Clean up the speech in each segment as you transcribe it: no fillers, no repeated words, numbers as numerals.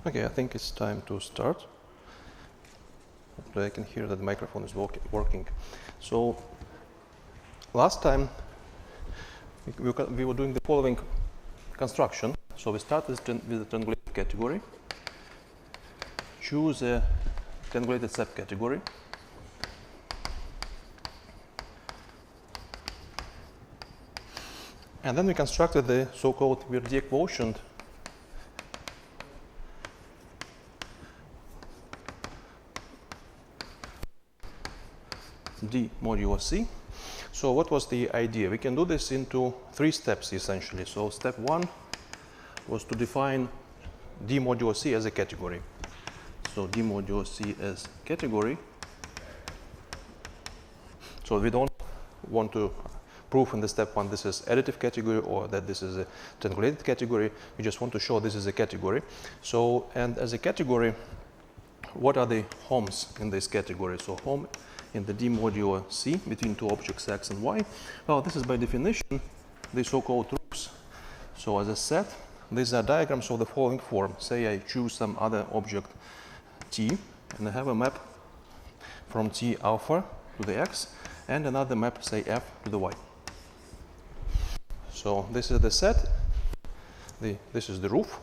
Okay, I think it's time to start. I can hear that the microphone is working. So last time we were doing the following construction. So we start with the triangulated category, choose a triangulated subcategory, and then we constructed the so-called Verdier quotient D modulo C. So what was the idea? We can do this into 3 steps essentially. So step 1 was to define D modulo C as a category. So D modulo C as category. So we don't want to prove in the step 1 this is additive category or that this is a triangulated category. We just want to show this is a category. So, and as a category, what are the homes in this category? So home in the D modulo C between 2 objects x and y. Well, this is by definition the so-called roofs. So as a set, these are diagrams of the following form. Say I choose some other object t and I have a map from t alpha to the x and another map, say f, to the y. So this is the set, this is the roof,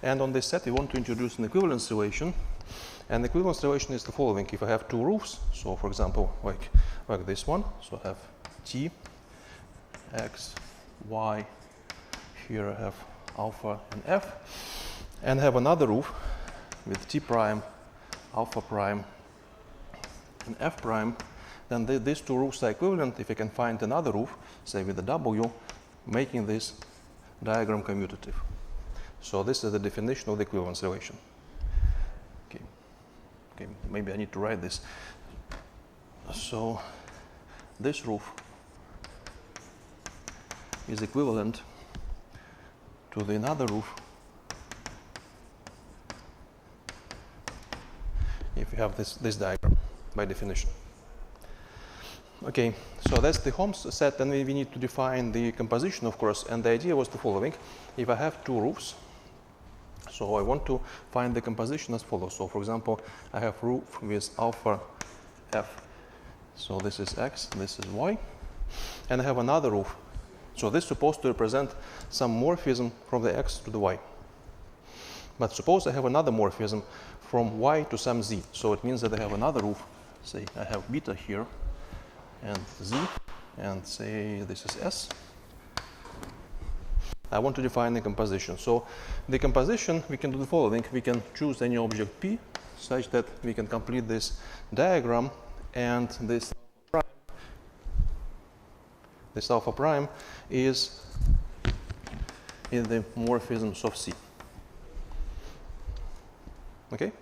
and on this set we want to introduce an equivalence relation. And the equivalence relation is the following. If I have 2 roofs, so for example like this one, so I have t, x, y, here I have alpha and f, and I have another roof with t prime, alpha prime, and f prime, then these 2 roofs are equivalent if I can find another roof, say with a w, making this diagram commutative. So this is the definition of the equivalence relation. Okay, maybe I need to write this. So this roof is equivalent to the another roof if you have this diagram by definition. Okay, so that's the homes set, and we need to define the composition, of course, and the idea was the following. If I have 2 roofs, so I want to find the composition as follows. So for example, I have roof with alpha f. So this is x, this is y. And I have another roof. So this is supposed to represent some morphism from the x to the y. But suppose I have another morphism from y to some z. So it means that I have another roof. Say I have beta here and z, and say this is s. I want to define the composition. So the composition, we can do the following. We can choose any object P such that we can complete this diagram, and this alpha prime is in the morphisms of C. Okay?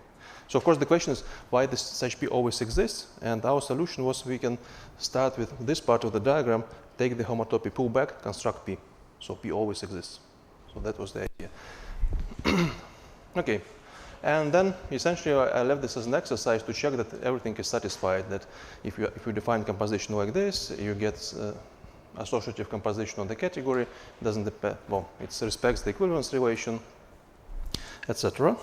So of course the question is why this such P always exists, and our solution was we can start with this part of the diagram, take the homotopy, pull back, construct P. So P always exists. So that was the idea. Okay, and then essentially I left this as an exercise to check that everything is satisfied, that if you define composition like this, you get associative composition of the category, doesn't depend, well, it respects the equivalence relation, etc.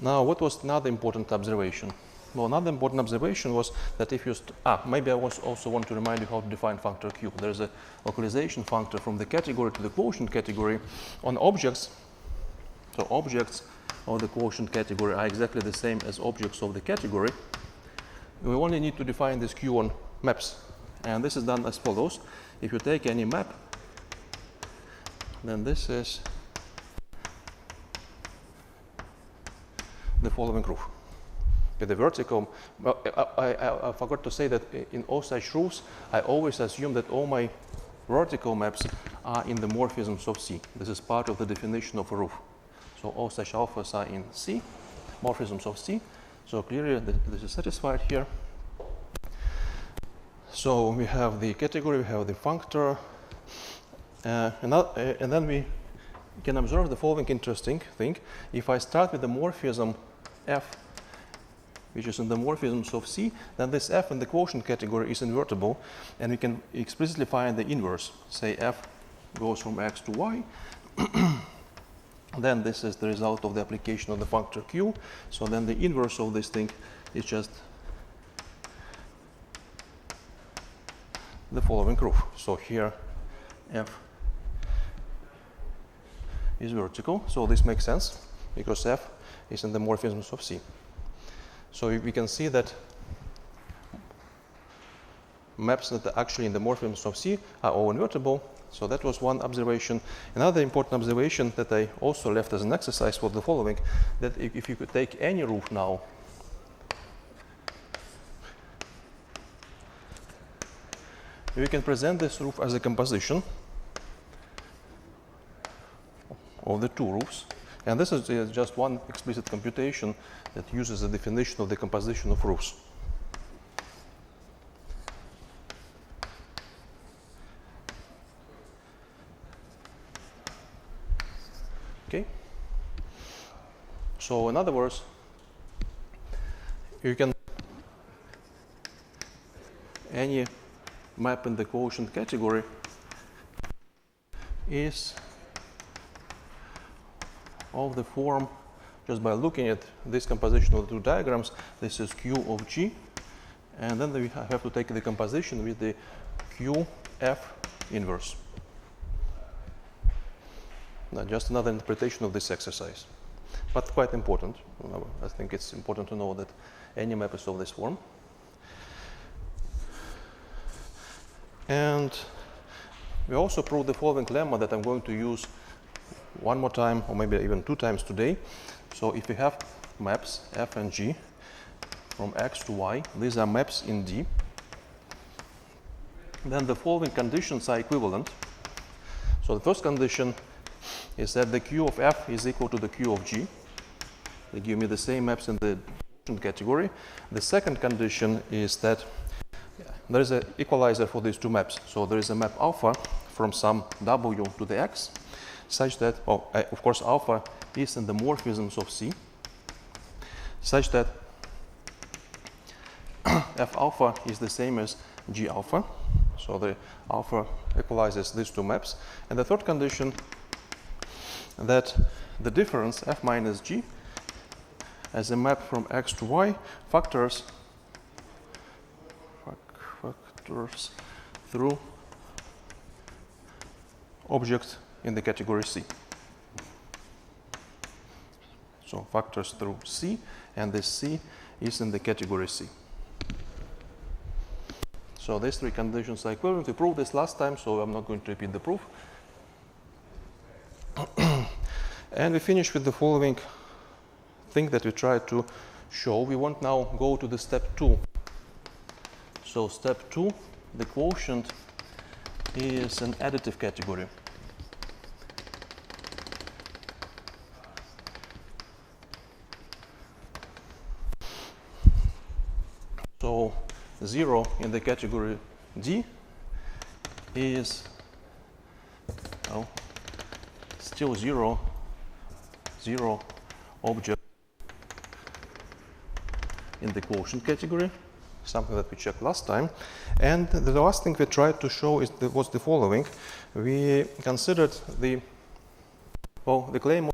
Now, what was another important observation? Well, another important observation was that if you maybe I also want to remind you how to define functor Q. There's a localization functor from the category to the quotient category on objects. So objects of the quotient category are exactly the same as objects of the category. We only need to define this Q on maps. And this is done as follows. If you take any map, then this is the following roof. With the vertical, well, I forgot to say that in all such roofs, I always assume that all my vertical maps are in the morphisms of C. This is part of the definition of a roof. So all such alphas are in C, morphisms of C. So clearly this is satisfied here. So we have the category, we have the functor, and then we can observe the following interesting thing. If I start with the morphism F, which is in the morphisms of C, then this F in the quotient category is invertible, and we can explicitly find the inverse. Say F goes from X to Y, Then this is the result of the application of the functor Q. So then the inverse of this thing is just the following proof. So here F is vertical. So this makes sense because F is in the morphisms of C. So we can see that maps that are actually in the morphisms of C are all invertible. So that was one observation. Another important observation that I also left as an exercise was the following, that if you could take any roof now, we can present this roof as a composition of the two roofs. And this is just one explicit computation that uses the definition of the composition of roofs. Okay. So in other words, you can any map in the quotient category is of the form, just by looking at this composition of the two diagrams, this is Q of G, and then we have to take the composition with the QF inverse. Now, just another interpretation of this exercise, but quite important. I think it's important to know that any map is of this form. And we also proved the following lemma that I'm going to use one more time, or maybe even 2 times today. So if we have maps F and G from X to Y, these are maps in D, then the following conditions are equivalent. So the first condition is that the Q of F is equal to the Q of G. They give me the same maps in the category. The second condition is that there is an equalizer for these two maps. So there is a map alpha from some W to the X, such that, of course, alpha is in the morphisms of C, such that F alpha is the same as G alpha. So the alpha equalizes these two maps. And the third condition, that the difference F minus G as a map from X to Y factors through objects in the category C. So factors through C, and this C is in the category C. So these 3 conditions are equivalent. We proved this last time, so I'm not going to repeat the proof. And we finish with the following thing that we tried to show. We want now go to the step 2. So step 2, the quotient is an additive category. So 0 in the category D is still 0 object in the quotient category, something that we checked last time. And the last thing we tried to show was the following. We considered the claim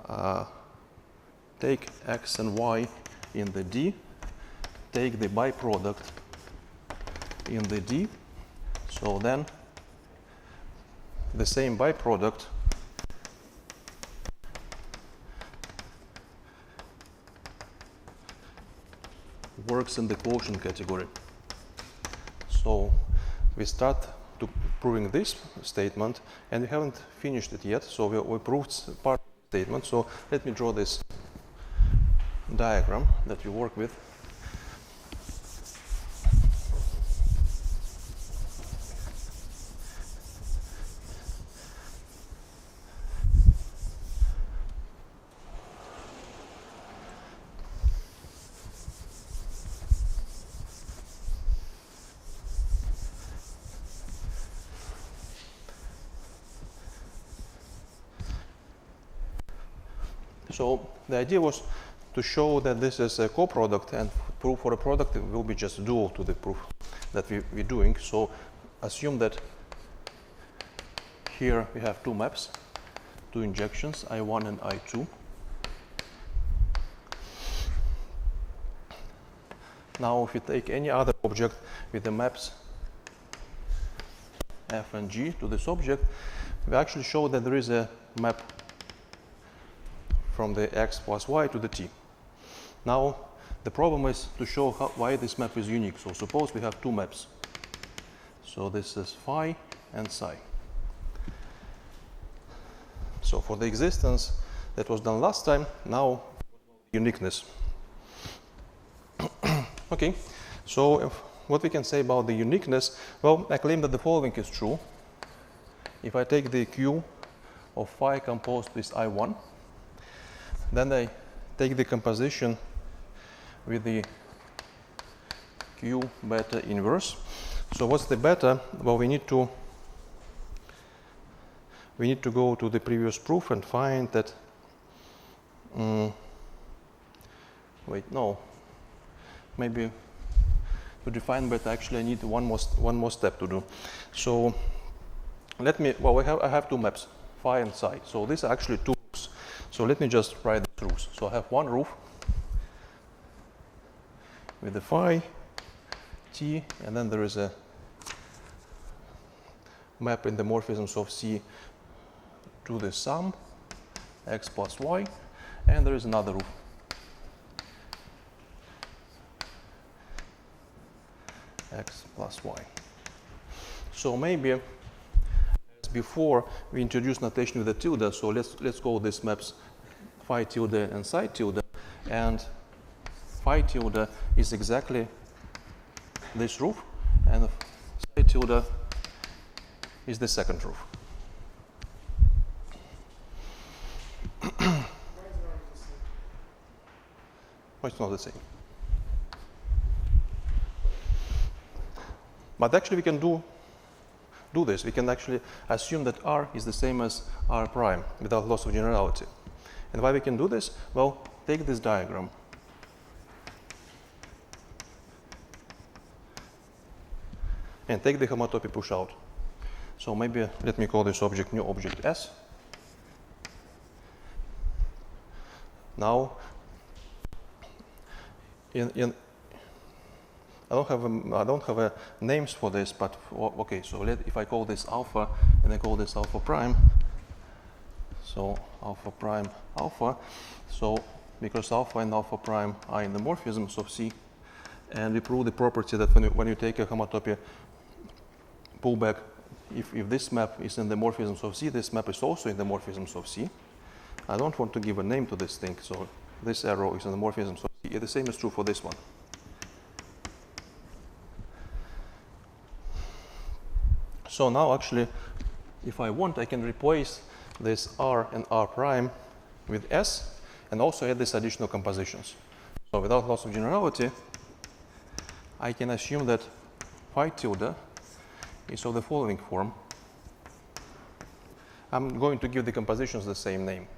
of take X and Y in the D, take the byproduct in the D, so then the same byproduct works in the quotient category. So we start to proving this statement, and we haven't finished it yet, so we proved part of the statement. So let me draw this diagram that we work with. So the idea was to show that this is a coproduct, and proof for a product will be just dual to the proof that we're doing. So assume that here we have 2 maps. two injections, I1 and I2. Now if you take any other object with the maps f and g to this object, we actually show that there is a map from the x plus y to the t. Now the problem is to show why this map is unique. So suppose we have two maps. So this is phi and psi. So for the existence that was done last time, now uniqueness. Okay, so what we can say about the uniqueness? Well, I claim that the following is true. If I take the Q of phi composed with I1, then I take the composition with the Q beta inverse. So what's the beta? Well, we need to go to the previous proof and find that. Maybe to define beta, actually I need one more step to do. So I have two maps, phi and psi. So these are actually two roofs. So let me just write the roofs. So I have one roof with the phi, t, and then there is a map in the morphisms of C to the sum, x plus y, and there is another roof. X plus y. So maybe as before we introduced notation with the tilde, so let's call these maps phi tilde and psi tilde, and phi tilde is exactly this roof, and psi tilde is the second roof. Why it's not the same? But actually we can do this. We can actually assume that R is the same as R prime without loss of generality. And why we can do this? Well, take this diagram. And take the homotopy push out. So maybe let me call this object new object S. Now, I don't have a names for this, but okay. So if I call this alpha and I call this alpha prime, so alpha prime alpha. So because alpha and alpha prime are in the morphisms of C, and we prove the property that when you take a homotopy pullback, if this map is in the morphisms of C, this map is also in the morphisms of C. I don't want to give a name to this thing, so this arrow is in the morphisms of C. The same is true for this one. So now actually, if I want, I can replace this R and R prime with S and also add these additional compositions. So without loss of generality, I can assume that phi tilde is of the following form. I'm going to give the compositions the same name.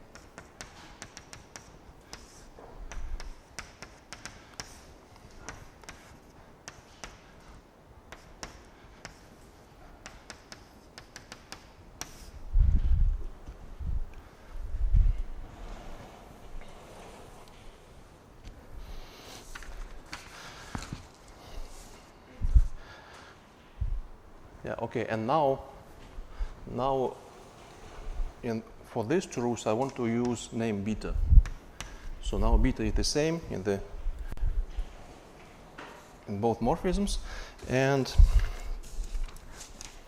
Yeah, okay, and now for these two roofs I want to use name beta. So now beta is the same in both morphisms, and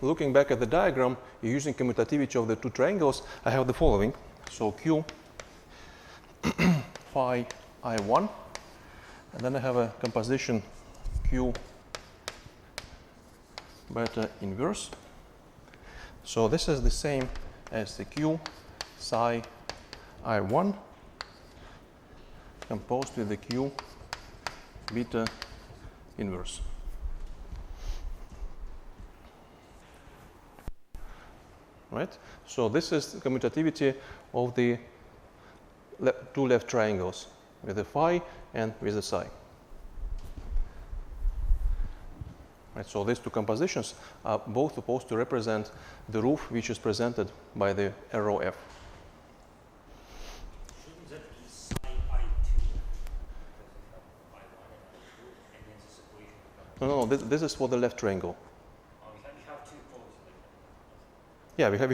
looking back at the diagram, using commutativity of the two triangles, I have the following. So Q phi I1, and then I have a composition Q beta inverse. So this is the same as the Q psi I1 composed with the Q beta inverse. Right? So this is the commutativity of the two left triangles with the phi and with the psi. Right, so these two compositions are both supposed to represent the roof which is presented by the arrow F. No, this is for the left triangle. Oh, we have 2 poles. Yeah, we have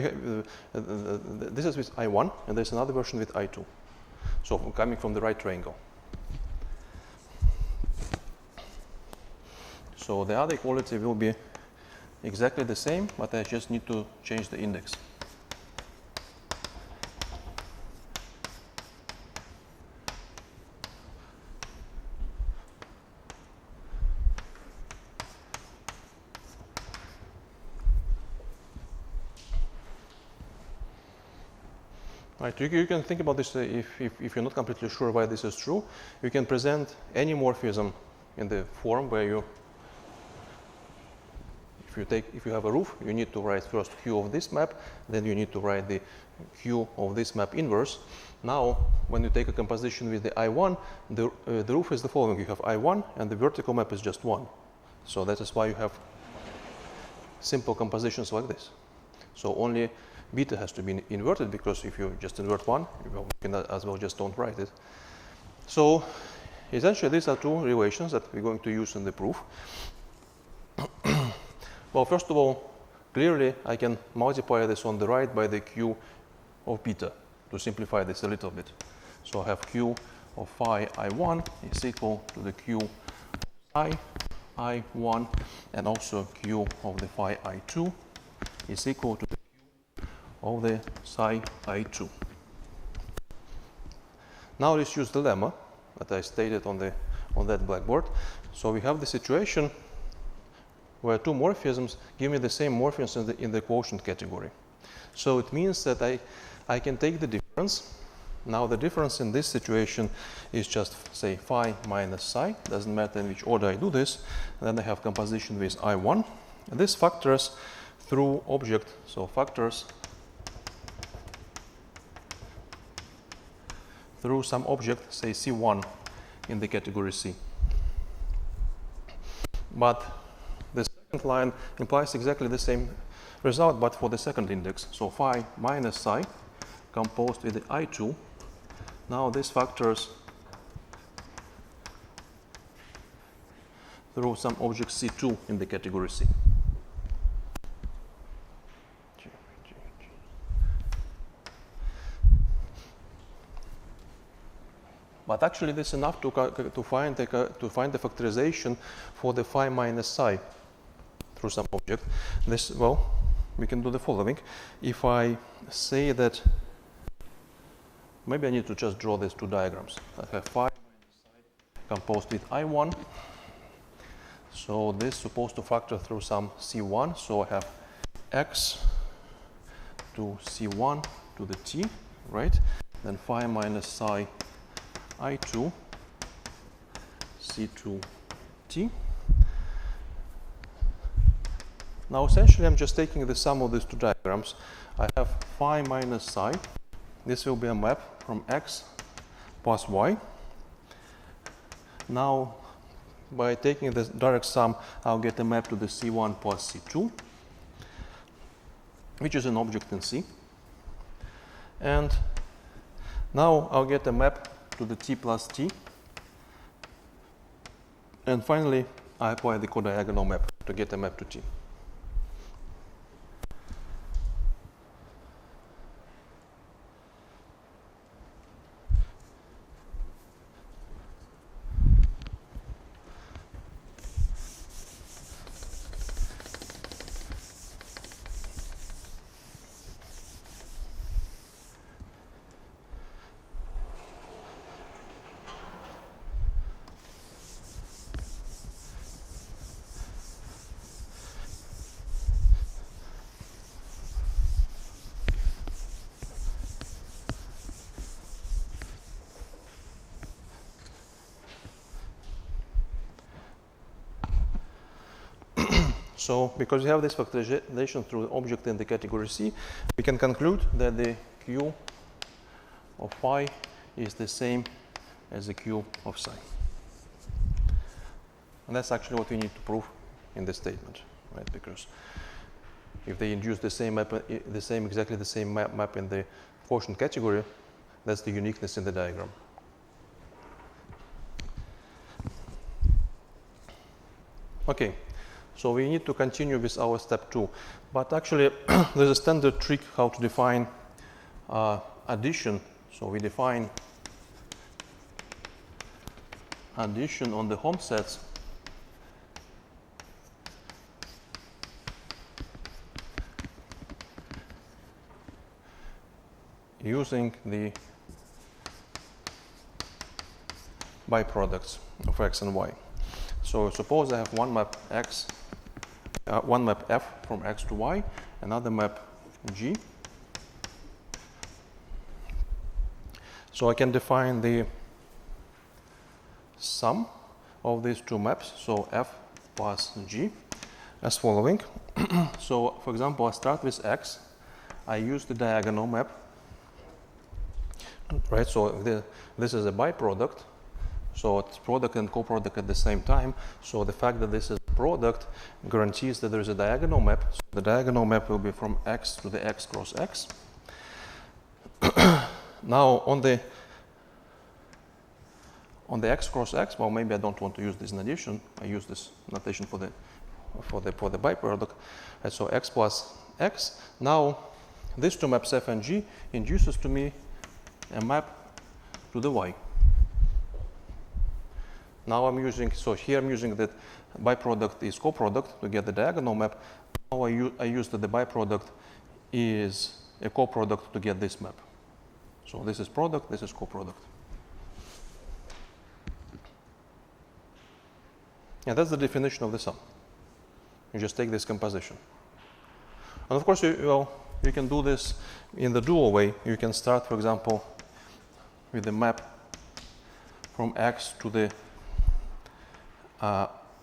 this is with I1, and there's another version with I2. So coming from the right triangle. So the other equality will be exactly the same, but I just need to change the index. Right, you can think about this if you're not completely sure why this is true. You can present any morphism in the form where you, if you have a roof, you need to write first Q of this map, then you need to write the Q of this map inverse. Now, when you take a composition with the I1, the roof is the following. You have I1, and the vertical map is just 1. So that is why you have simple compositions like this. So only beta has to be inverted, because if you just invert 1, you can as well just don't write it. So essentially these are 2 relations that we're going to use in the proof. Well, first of all, clearly I can multiply this on the right by the Q of beta to simplify this a little bit. So I have Q of phi I1 is equal to the Q of psi I1, and also Q of the phi I2 is equal to the Q of the psi I2. Now let's use the lemma that I stated on that blackboard. So we have the situation where 2 morphisms give me the same morphisms in the quotient category. So it means that I can take the difference. Now the difference in this situation is just, say, phi minus psi. Doesn't matter in which order I do this. And then I have composition with I1. And this factors through object, so factors through some object, say C1 in the category C. But the second line implies exactly the same result, but for the second index. So phi minus psi composed with the I2. Now this factors through some object C2 in the category C. But actually, this is enough to find the factorization for the phi minus psi through some object. This, well, we can do the following. If I say that, maybe I need to just draw these 2 diagrams. I have phi minus psi composed with I1. So this is supposed to factor through some C1. So I have x to C1 to the t, right? Then phi minus psi I2 C2t. Now essentially I'm just taking the sum of these 2 diagrams. I have phi minus psi. This will be a map from x plus y. Now by taking the direct sum, I'll get a map to the C1 plus C2, which is an object in C. And now I'll get a map to the t plus t. And finally, I apply the codiagonal map to get a map to t. So because we have this factorization through the object in the category C, we can conclude that the Q of phi is the same as the Q of psi. And that's actually what we need to prove in this statement, right? Because if they induce the same map, exactly the same map in the quotient category, that's the uniqueness in the diagram. Okay, so we need to continue with our step 2. But actually, there's a standard trick how to define addition. So we define addition on the home sets using the byproducts of x and y. So suppose I have one map x, one map f from x to y, another map g. So I can define the sum of these two maps, so f plus g, as following. So for example, I start with x, I use the diagonal map, right? So this is a byproduct, so it's product and coproduct at the same time. So the fact that this is a product guarantees that there is a diagonal map. So the diagonal map will be from x to the x cross x. Now on the x cross x, well, maybe I don't want to use this in addition. I use this notation for the byproduct. And so x plus x. Now these two maps f and g induces to me a map to the y. Now I'm using, so here I'm using that byproduct is coproduct to get the diagonal map. Now I use that the byproduct is a coproduct to get this map. So this is product, this is coproduct. Yeah, that's the definition of the sum. You just take this composition. And of course, you can do this in the dual way. You can start, for example, with the map from x to the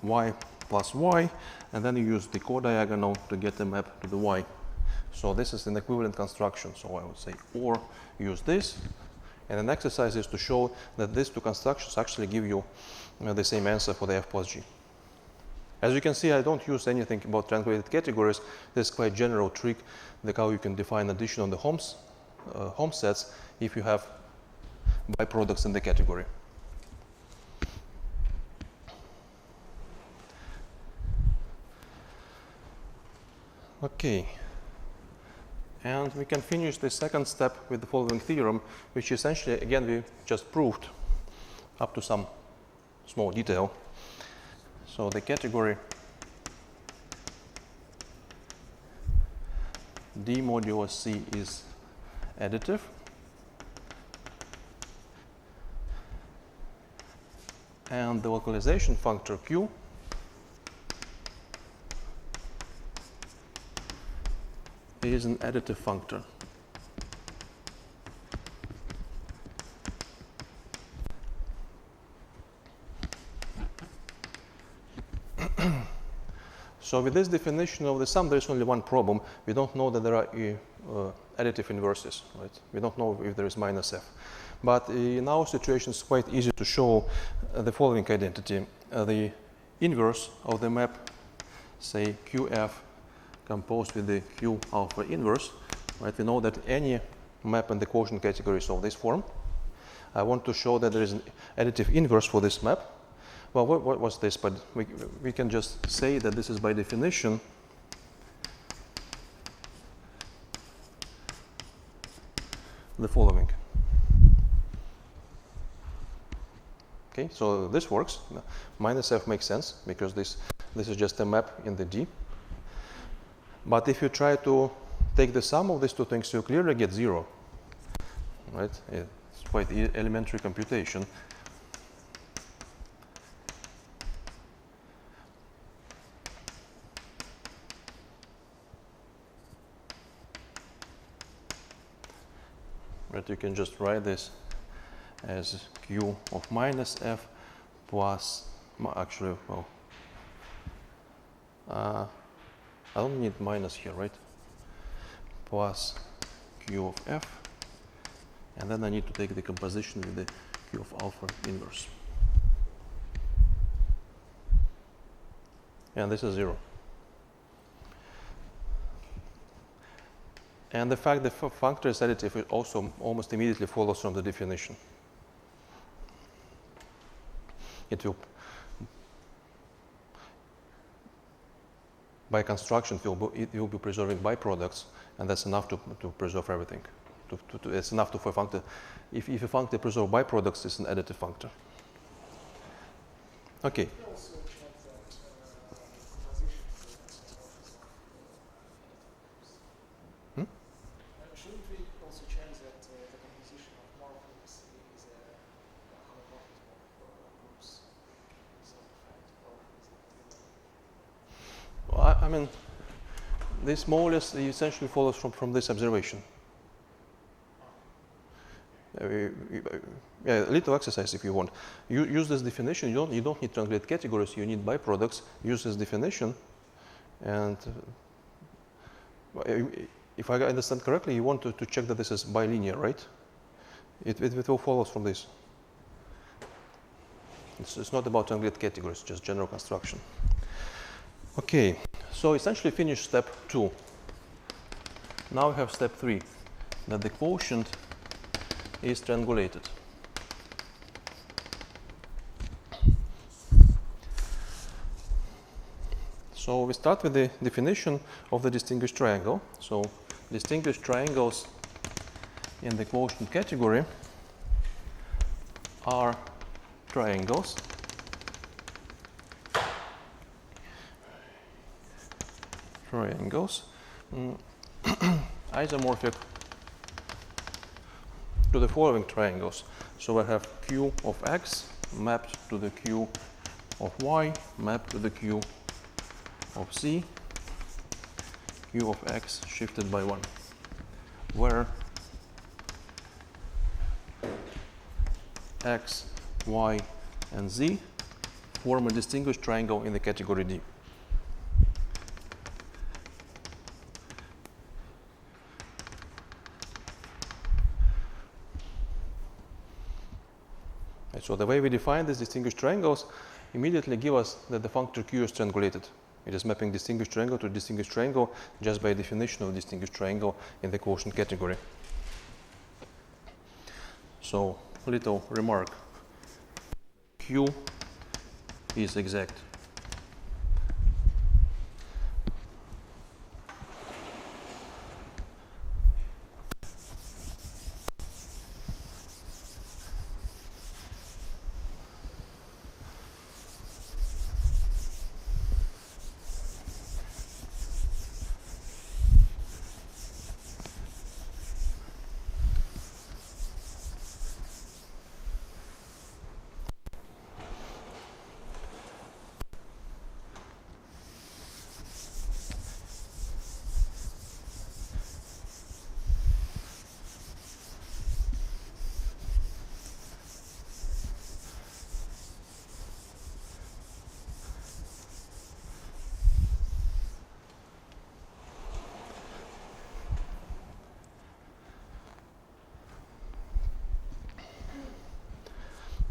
y plus y, and then you use the co-diagonal to get the map to the y. So this is an equivalent construction. So I would say, or use this. And an exercise is to show that these two constructions actually give you the same answer for the f plus g. As you can see, I don't use anything about triangulated categories. This is quite a general trick, like how you can define addition on the home sets if you have byproducts in the category. Okay. And we can finish the second step with the following theorem, which essentially, again, we just proved up to some small detail. So the category D modulo C is additive. And the localization functor Q is an additive functor. So with this definition of the sum, there is only one problem. We don't know that there are additive inverses, right? We don't know if there is minus f. But in our situation, it's quite easy to show the following identity. The inverse of the map, say qf, composed with the q alpha inverse, right? We know that any map in the quotient category is of this form. I want to show that there is an additive inverse for this map. Well, what was this? But we can just say that this is by definition the following. Okay, so this works. Minus f makes sense because this is just a map in the D. But if you try to take the sum of these two things, you clearly get 0. Right? It's quite elementary computation. Right? You can just write this as q of minus f plus, actually, well, I don't need minus here, right? Plus q of f, and then I need to take the composition with the q of alpha inverse. And this is 0. And the fact that functor is additive, it also almost immediately follows from the definition. It will by construction it will be preserving byproducts, and that's enough to preserve everything. It's enough for a functor. If a functor preserves byproducts, it's an additive functor. Okay. Shouldn't we also check that the composition of morphisms is a homomorphism of groups? Well, I mean, this more or less essentially follows from this observation. Yeah, a little exercise if you want. Use this definition. You don't need to translate categories. You need byproducts. Use this definition, and if I understand correctly, you want to check that this is bilinear, right? It will follow from this. It's not about translate categories, just general construction. Okay, so essentially finish step 2. Now we have step 3, that the quotient is triangulated. So we start with the definition of the distinguished triangle. So distinguished triangles in the quotient category are triangles isomorphic to the following triangles. So I have Q of X mapped to the Q of Y mapped to the Q of Z, Q of X shifted by 1, where X, Y, and Z form a distinguished triangle in the category D. So the way we define these distinguished triangles immediately give us that the functor Q is triangulated. It is mapping distinguished triangle to distinguished triangle just by definition of distinguished triangle in the quotient category. So, little remark. Q is exact.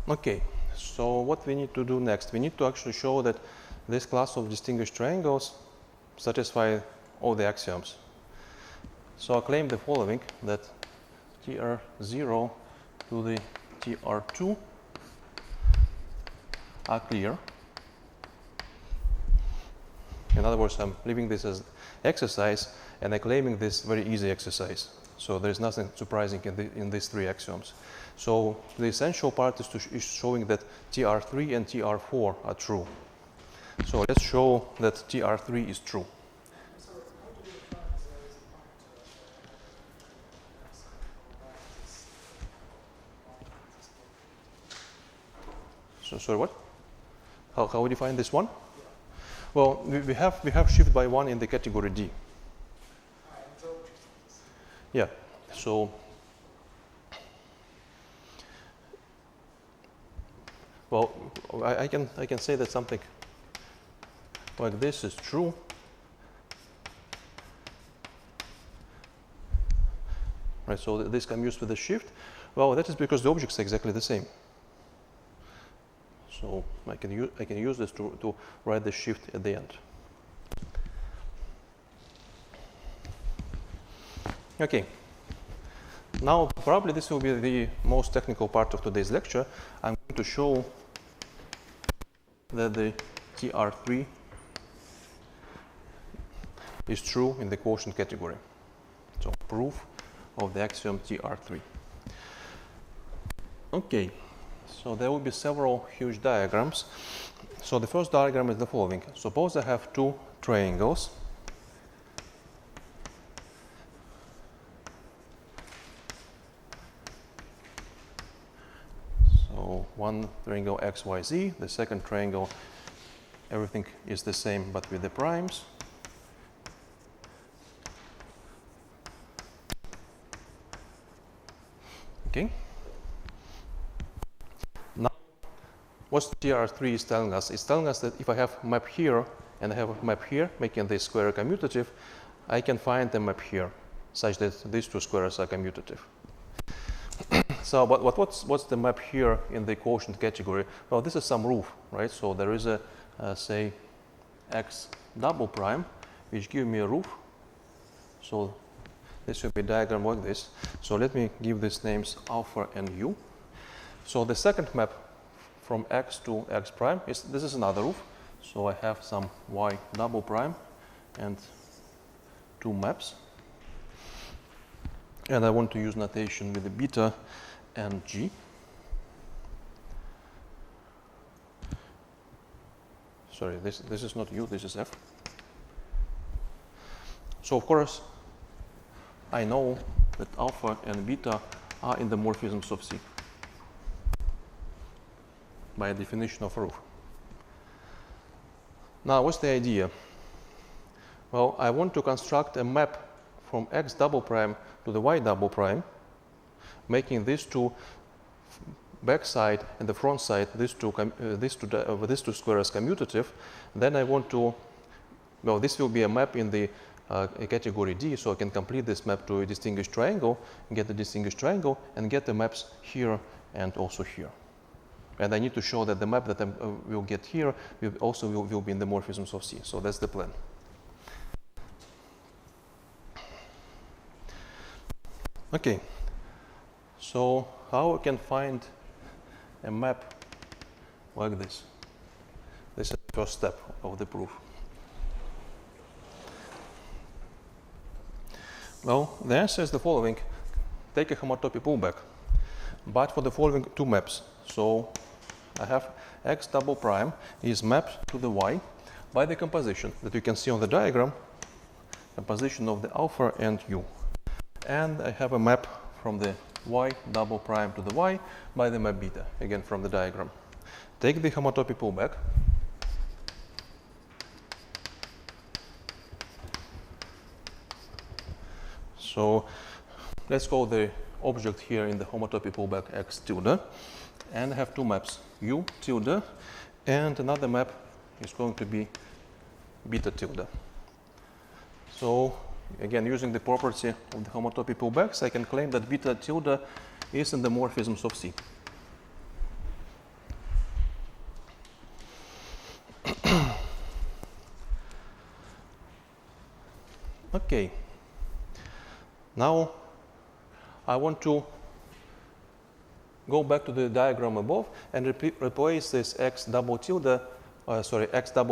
Okay, so what we need to do next? We need to actually show that this class of distinguished triangles satisfy all the axioms. So I claim the following, that TR0 to the TR2 are clear. In other words, I'm leaving this as exercise and I'm claiming this very easy exercise. So there is nothing surprising in these three axioms. So the essential part is showing that TR3 and TR4 are true. So let's show that TR3 is true. So how do you define the So sorry, what? How we define this one? Well, we have shift by 1 in the category D. Yeah. So well, I can say that something like this is true. Right, so this commutes with the shift. Well, that is because the objects are exactly the same. So I can use this to write the shift at the end. Okay. Now, probably this will be the most technical part of today's lecture. I'm going to show that the TR3 is true in the quotient category. So proof of the axiom Tr3. Okay, so there will be several huge diagrams. So the first diagram is the following. Suppose I have two triangles. So one triangle XYZ, the second triangle, everything is the same but with the primes. Okay. Now, what Tr3 is telling us? It's telling us that if I have a map here and I have a map here, making this square commutative, I can find a map here such that these two squares are commutative. So, but what's the map here in the quotient category? Well, this is some roof, right? So there is a, say, x double prime, which gives me a roof. So this should be a diagram like this. So let me give these names alpha and u. So the second map from x to x prime is, this is another roof. So I have some y double prime and two maps. And I want to use notation with the beta and g. Sorry, this is not u, this is f. So of course, I know that alpha and beta are in the morphisms of C by definition of a roof. Now, what's the idea? Well, I want to construct a map from x double prime to the y double prime, making these two back side and the front side, these two squares commutative. Then I want to, well, this will be a map in the category D, so I can complete this map to a distinguished triangle, get the distinguished triangle, and get the maps here and also here. And I need to show that the map that I will get here will be in the morphisms of C. So that's the plan. Okay, so how I can find a map like this? This is the first step of the proof. Well, the answer is the following. Take a homotopy pullback, but for the following two maps. So I have x double prime is mapped to the y by the composition that you can see on the diagram, composition of the alpha and u. And I have a map from the y double prime to the y by the map beta, again from the diagram. Take the homotopy pullback. So let's call the object here in the homotopy pullback x tilde, and I have two maps, u tilde, and another map is going to be beta tilde. So again, using the property of the homotopy pullbacks, I can claim that beta tilde is in the morphisms of C. Okay. Now I want to go back to the diagram above and replace this x double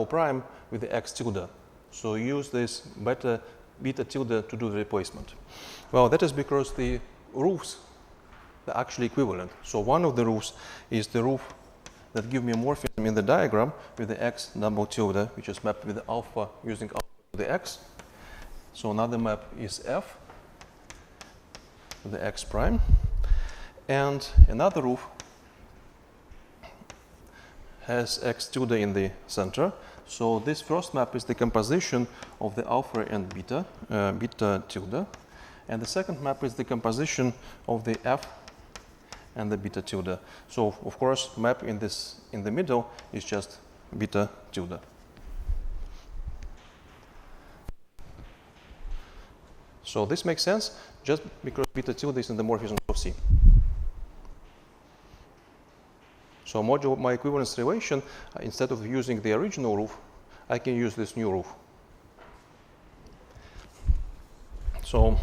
prime with the x tilde. So use this beta tilde to do the replacement. Well, that is because the roofs are actually equivalent. So one of the roofs is the roof that gives me a morphism in the diagram with the x double tilde, which is mapped with the alpha using alpha to the x. So another map is f, the x prime, and another roof has x tilde in the center. So this first map is the composition of the alpha and beta, beta tilde, and the second map is the composition of the f and the beta tilde. So of course, map in the middle is just beta tilde. So this makes sense just because beta tilde is in the morphism of C. So modulo my equivalence relation, instead of using the original roof, I can use this new roof. So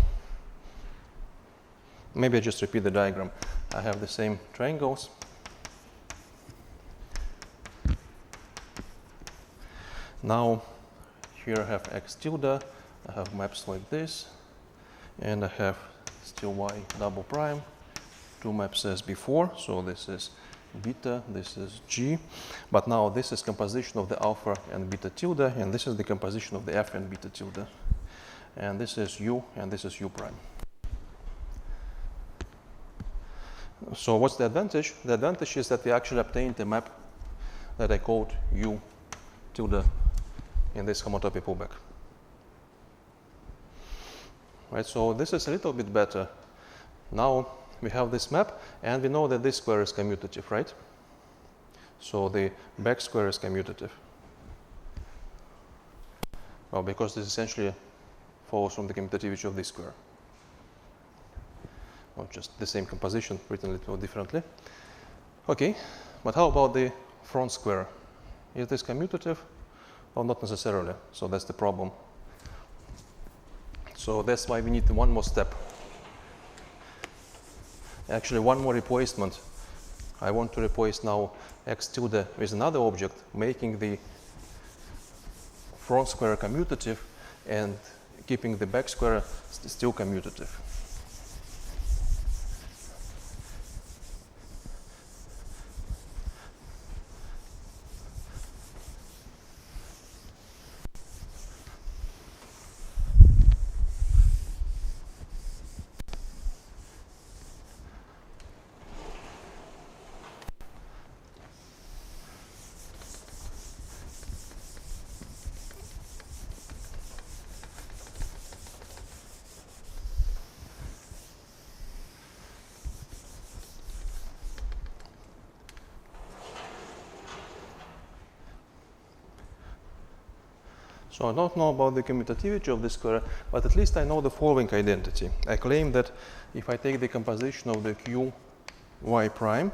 maybe I just repeat the diagram. I have the same triangles. Now here I have x tilde, I have maps like this, and I have still y double prime, two maps as before. So this is beta, this is g, but now this is composition of the alpha and beta tilde, and this is the composition of the f and beta tilde, and this is u and this is u prime. So what's the advantage? The advantage is that we actually obtained a map that I called u tilde in this homotopy pullback. Right, so this is a little bit better. Now we have this map, and we know that this square is commutative, right? So the back square is commutative. Well, because this essentially follows from the commutativity of this square. Or just the same composition written a little differently. Okay, but how about the front square? Is this commutative? Well, not necessarily, so that's the problem. So that's why we need one more step. Actually, one more replacement. I want to replace now x tilde with another object, making the front square commutative and keeping the back square still commutative. So I don't know about the commutativity of this square, but at least I know the following identity. I claim that if I take the composition of the q y prime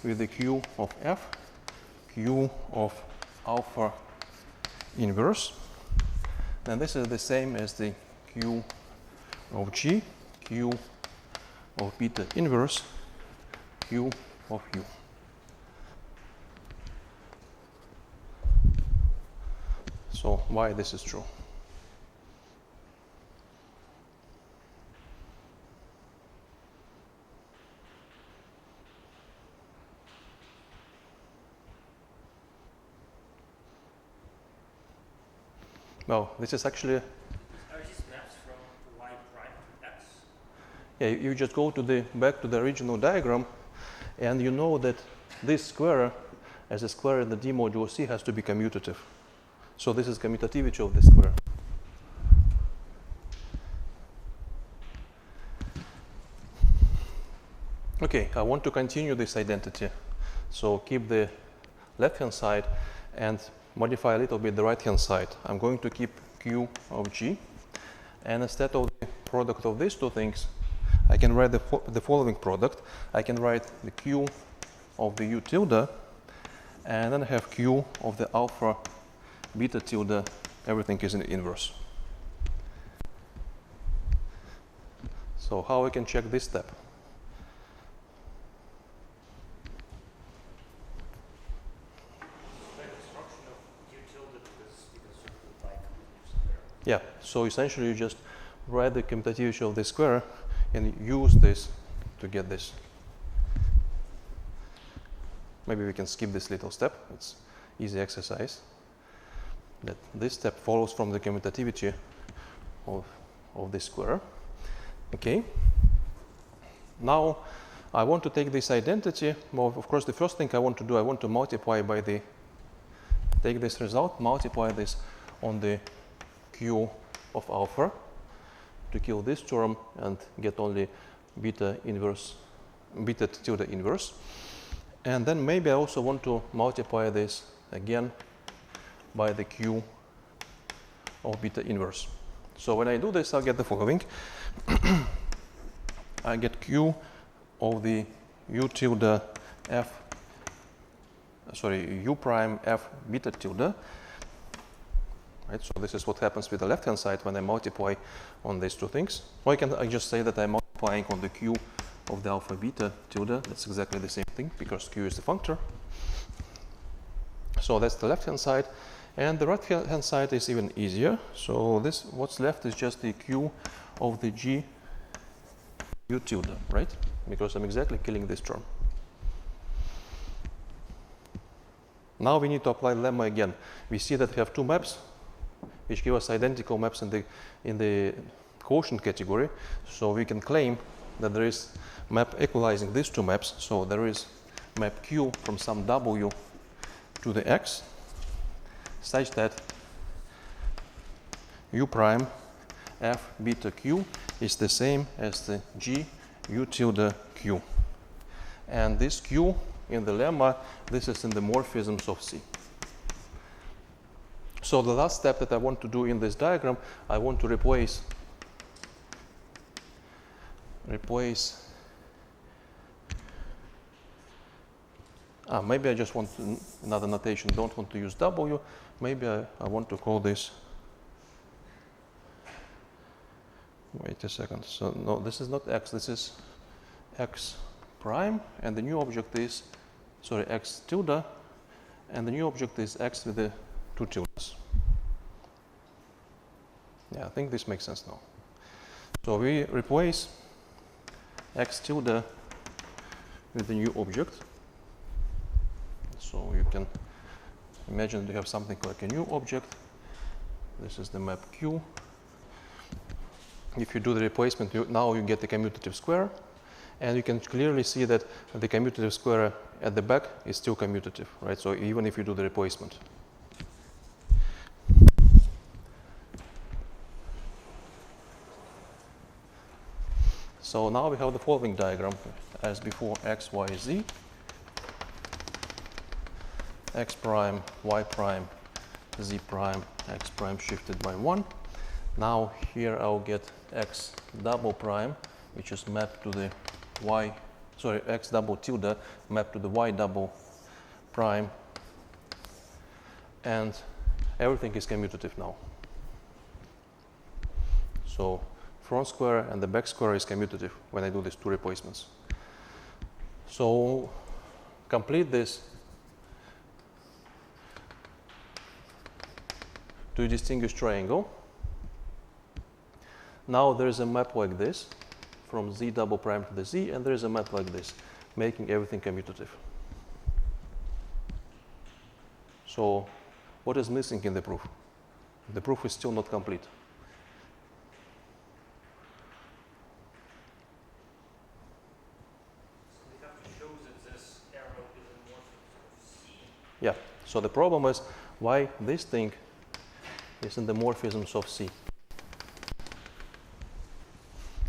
with the q of f, q of alpha inverse, then this is the same as the q of g, q of beta inverse, q of u. So why this is true? Well, this is actually. Are these maps from y prime to x? Yeah, you just go to the back to the original diagram, and you know that this square, as a square in the D modulo C, has to be commutative. So this is commutativity of the square. Okay, I want to continue this identity. So keep the left-hand side and modify a little bit the right-hand side. I'm going to keep q of g, and instead of the product of these two things, I can write the following product. I can write the q of the u tilde, and then I have q of the alpha beta tilde, everything is in the inverse. So how I can check this step? Yeah, so essentially you just write the commutativity of the square and use this to get this. Maybe we can skip this little step, it's easy exercise. That this step follows from the commutativity of this square. Okay. Now I want to take this identity. Well, of course, the first thing I want to do, I want to multiply by the, take this result, multiply this on the q of alpha to kill this term and get only beta inverse, beta tilde inverse. And then maybe I also want to multiply this again by the q of beta inverse. So when I do this, I'll get the following. I get q of the u tilde f, sorry, u prime f beta tilde. Right, so this is what happens with the left-hand side when I multiply on these two things. Or I just say that I'm multiplying on the q of the alpha beta tilde. That's exactly the same thing because q is the functor. So that's the left-hand side. And the right hand side is even easier. So this, what's left is just the Q of the G U tilde, right? Because I'm exactly killing this term. Now we need to apply lemma again. We see that we have two maps which give us identical maps in the quotient category. So we can claim that there is map equalizing these two maps. So there is map Q from some W to the X such that U prime F beta Q is the same as the G U tilde Q. And this Q in the lemma, this is in the morphisms of C. So the last step that I want to do in this diagram, I want to replace maybe I just want another notation, don't want to use W. Maybe I want to call this, wait a second, so no, this is not X, this is X prime, and the new object is, sorry, X tilde, and the new object is X with the two tildes. Yeah, I think this makes sense now. So we replace X tilde with the new object. So you can imagine you have something like a new object. This is the map Q. If you do the replacement, now you get the commutative square. And you can clearly see that the commutative square at the back is still commutative, right? So even if you do the replacement. So now we have the following diagram as before: X, Y, Z, X prime, Y prime, Z prime, X prime shifted by 1. Now here I'll get X double prime, which is mapped to the Y, sorry, X double tilde mapped to the Y double prime, and everything is commutative now. So front square and the back square is commutative when I do these two replacements. So complete this to distinguish triangle. Now there is a map like this from Z double prime to the Z, and there is a map like this, making everything commutative. So what is missing in the proof? The proof is still not complete. Yeah, so the problem is why this thing is in the morphisms of C.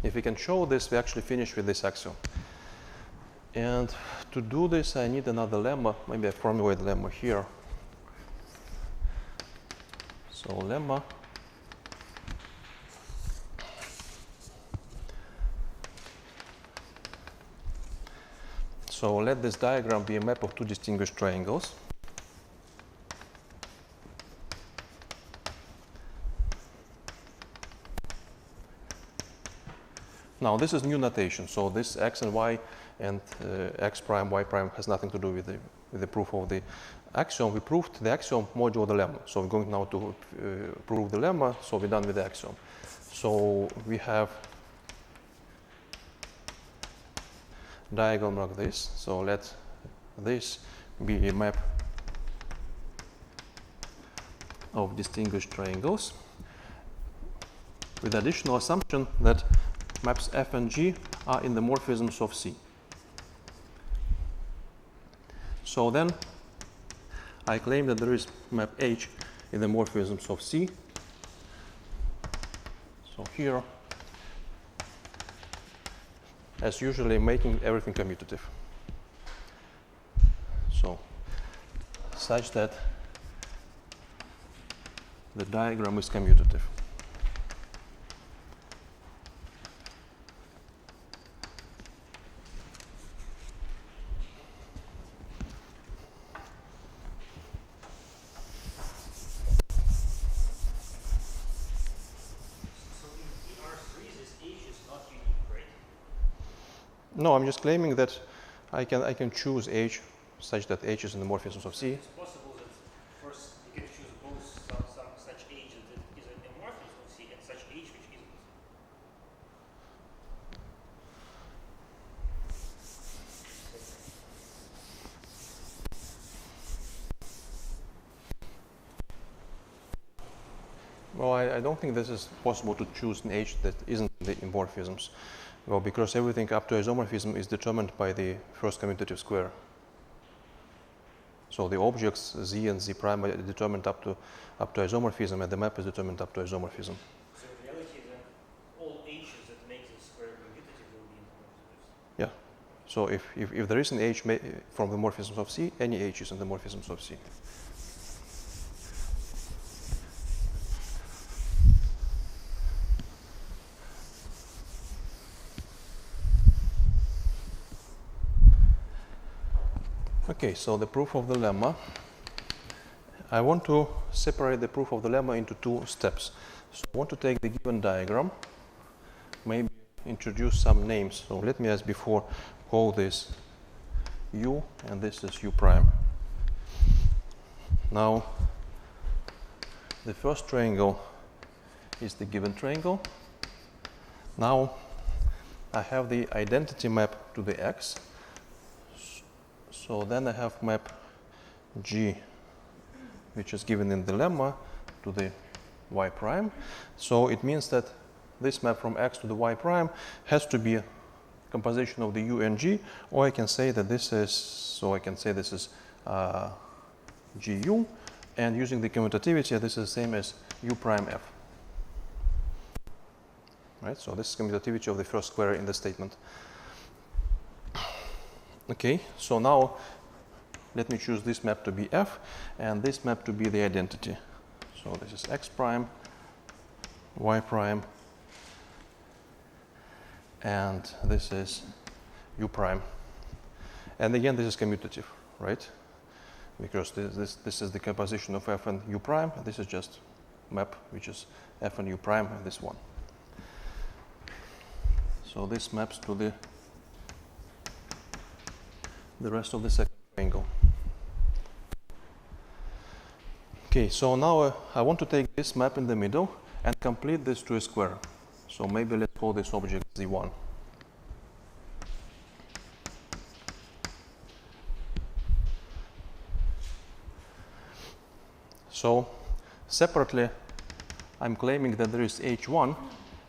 If we can show this, we actually finish with this axiom. And to do this, I need another lemma. Maybe I formulate lemma here. So lemma so let this diagram be a map of two distinguished triangles. Now this is new notation, so this X and Y and X prime, Y prime has nothing to do with the proof of the axiom. We proved the axiom modulo the lemma. So we're going now to prove the lemma, so we're done with the axiom. So we have diagram like this. So let this be a map of distinguished triangles with additional assumption that maps F and G are in the morphisms of C. So then I claim that there is map H in the morphisms of C. So here, as usually, making everything commutative. So such that the diagram is commutative. No, I'm just claiming that I can choose H such that H is in the morphisms of C. It's possible that first you can choose both Well, I don't think this is possible to choose an H that isn't in the morphisms. Well, because everything up to isomorphism is determined by the first commutative square. So the objects Z and Z prime are determined up to isomorphism, and the map is determined up to isomorphism. So in reality, then all H's that make the square commutative will be in morphisms. Yeah. So if there is an H from the morphisms of C, any H is in the morphisms of C. Okay, so the proof of the lemma. I want to separate the proof of the lemma into two steps. So I want to take the given diagram, maybe introduce some names. So let me, as before, call this U and this is U prime. Now, the first triangle is the given triangle. Now, I have the identity map to the X. So then I have map G, which is given in the lemma, to the Y prime. So it means that this map from X to the Y prime has to be a composition of the U and G, or I can say that this is, GU, and using the commutativity, this is the same as U prime F. Right, so this is commutativity of the first square in the statement. Okay, so now let me choose this map to be F and this map to be the identity. So this is X prime, Y prime, and this is U prime. And again, this is commutative, right? Because this is the composition of F and U prime, and this is just map, which is F and U prime, and this one. So this maps to the rest of the second triangle. Okay, so now I want to take this map in the middle and complete this to a square. So maybe let's call this object Z1. So separately, I'm claiming that there is H1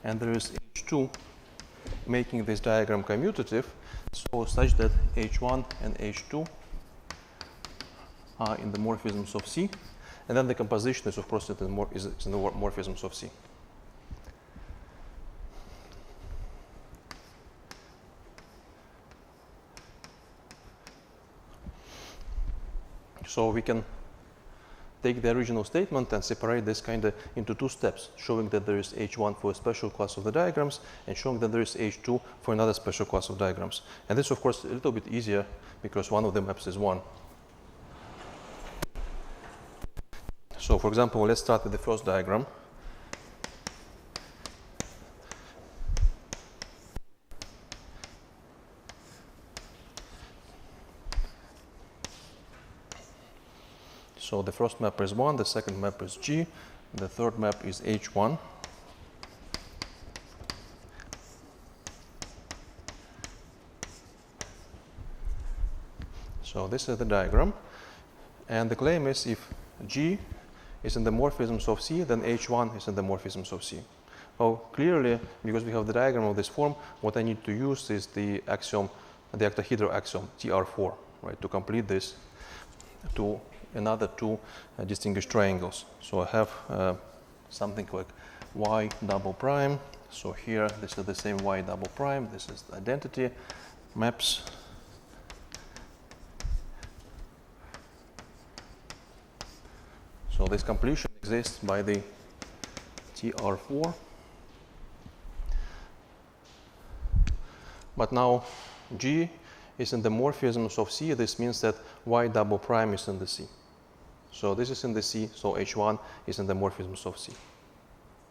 and there is H2, making this diagram commutative, so such that H1 and H2 are in the morphisms of C, and then the composition is, of course, in the morphisms of C. So we can take the original statement and separate this kind of into two steps, showing that there is H1 for a special class of the diagrams and showing that there is H2 for another special class of diagrams. And this, of course, a little bit easier because one of the maps is 1. So, for example, let's start with the first diagram. So the first map is 1, the second map is G, the third map is H1. So this is the diagram. And the claim is if G is in the morphisms of C, then H1 is in the morphisms of C. Well, clearly, because we have the diagram of this form, what I need to use is the axiom, the octahedral axiom Tr3, right, to complete this to another two distinguished triangles. So I have something like Y double prime. So here, this is the same Y double prime. This is the identity maps. So this completion exists by the Tr3. But now G is in the morphisms of C. This means that Y double prime is in the C. So this is in the C, so H1 is in the morphisms of C.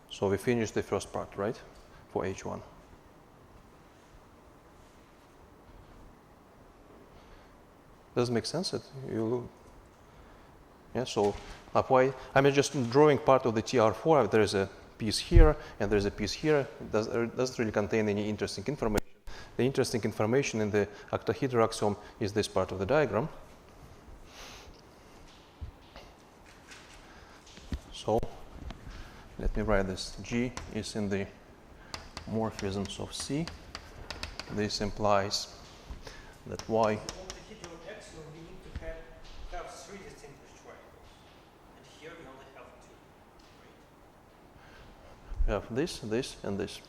So we finished the first part, right, for H1. Does it make sense? Yeah, so apply. I'm just drawing part of the Tr3. There is a piece here and there is a piece here. It doesn't really contain any interesting information. The interesting information in the octahedral axiom is this part of the diagram. So let me write this. G is in the morphisms of C. This implies that Y. On the heteroaxiom, we need to have three distinguished triangles. And here we only have two. Right? We have this, this, and this.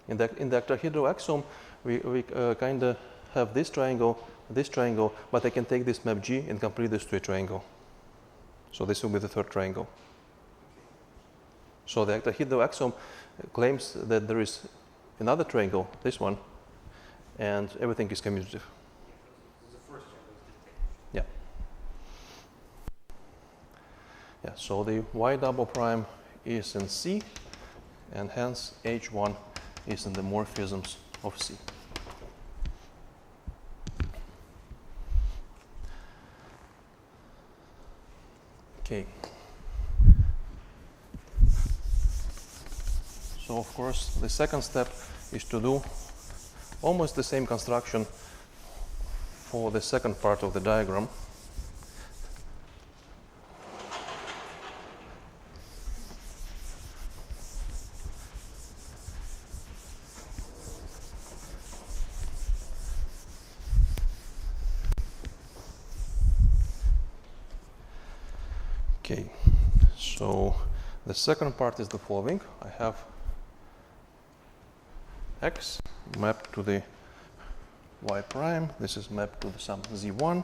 In the octahedral axiom, we kind of have this triangle, but I can take this map G and complete this to a triangle. So this will be the third triangle. So the octahedral axiom claims that there is another triangle, this one, and everything is commutative. The first triangle is distinguished. Yeah. Yeah. So the Y double prime is in C, and hence H1 is in the morphisms of C. Okay. So of course the second step is to do almost the same construction for the second part of the diagram. Okay, so the second part is the following. I have X mapped to the Y prime. This is mapped to the sum Z1.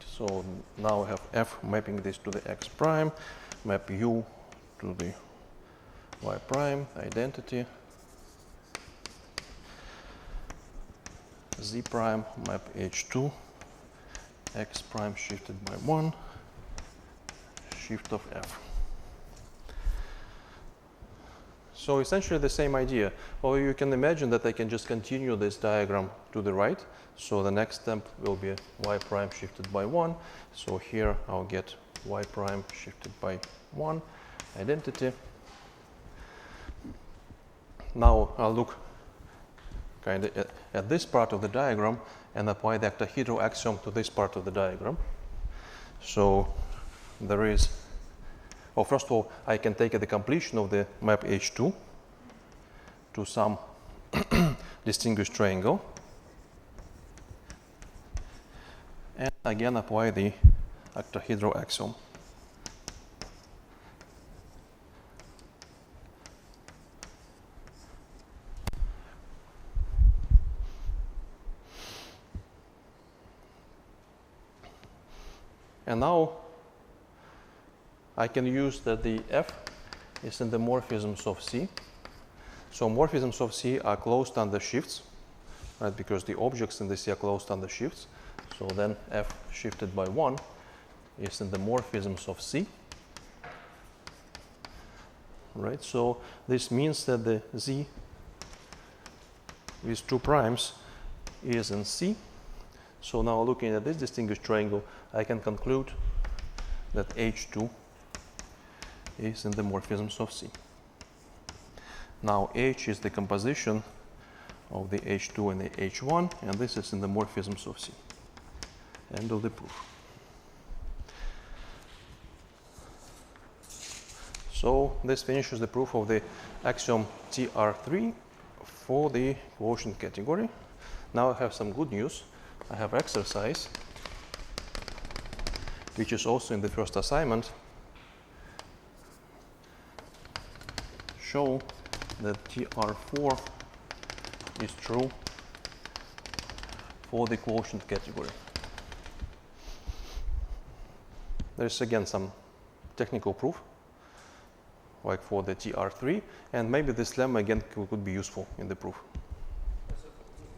So now I have F mapping this to the X prime, map U to the Y prime, identity. Z prime map H2. X prime shifted by 1, shift of F. So essentially the same idea. Or you can imagine that I can just continue this diagram to the right. So the next step will be Y prime shifted by 1. So here I'll get Y prime shifted by 1, identity. Now I'll look kind of at this part of the diagram and apply the octahedral axiom to this part of the diagram. So there is, well, first of all, I can take the completion of the map H2 to some distinguished triangle, and again apply the octahedral axiom. And now I can use that the F is in the morphisms of C. So morphisms of C are closed under shifts, right? Because the objects in the C are closed under shifts. So then F shifted by 1 is in the morphisms of C. Right? So this means that the Z with 2 primes is in C. So now looking at this distinguished triangle, I can conclude that H2 is in the morphisms of C. Now H is the composition of the H2 and the H1, and this is in the morphisms of C. End of the proof. So this finishes the proof of the axiom Tr3 for the quotient category. Now I have some good news. I have exercise, which is also in the first assignment. Show that Tr4 is true for the quotient category. There's again some technical proof, like for the Tr3, and maybe this lemma again could be useful in the proof. So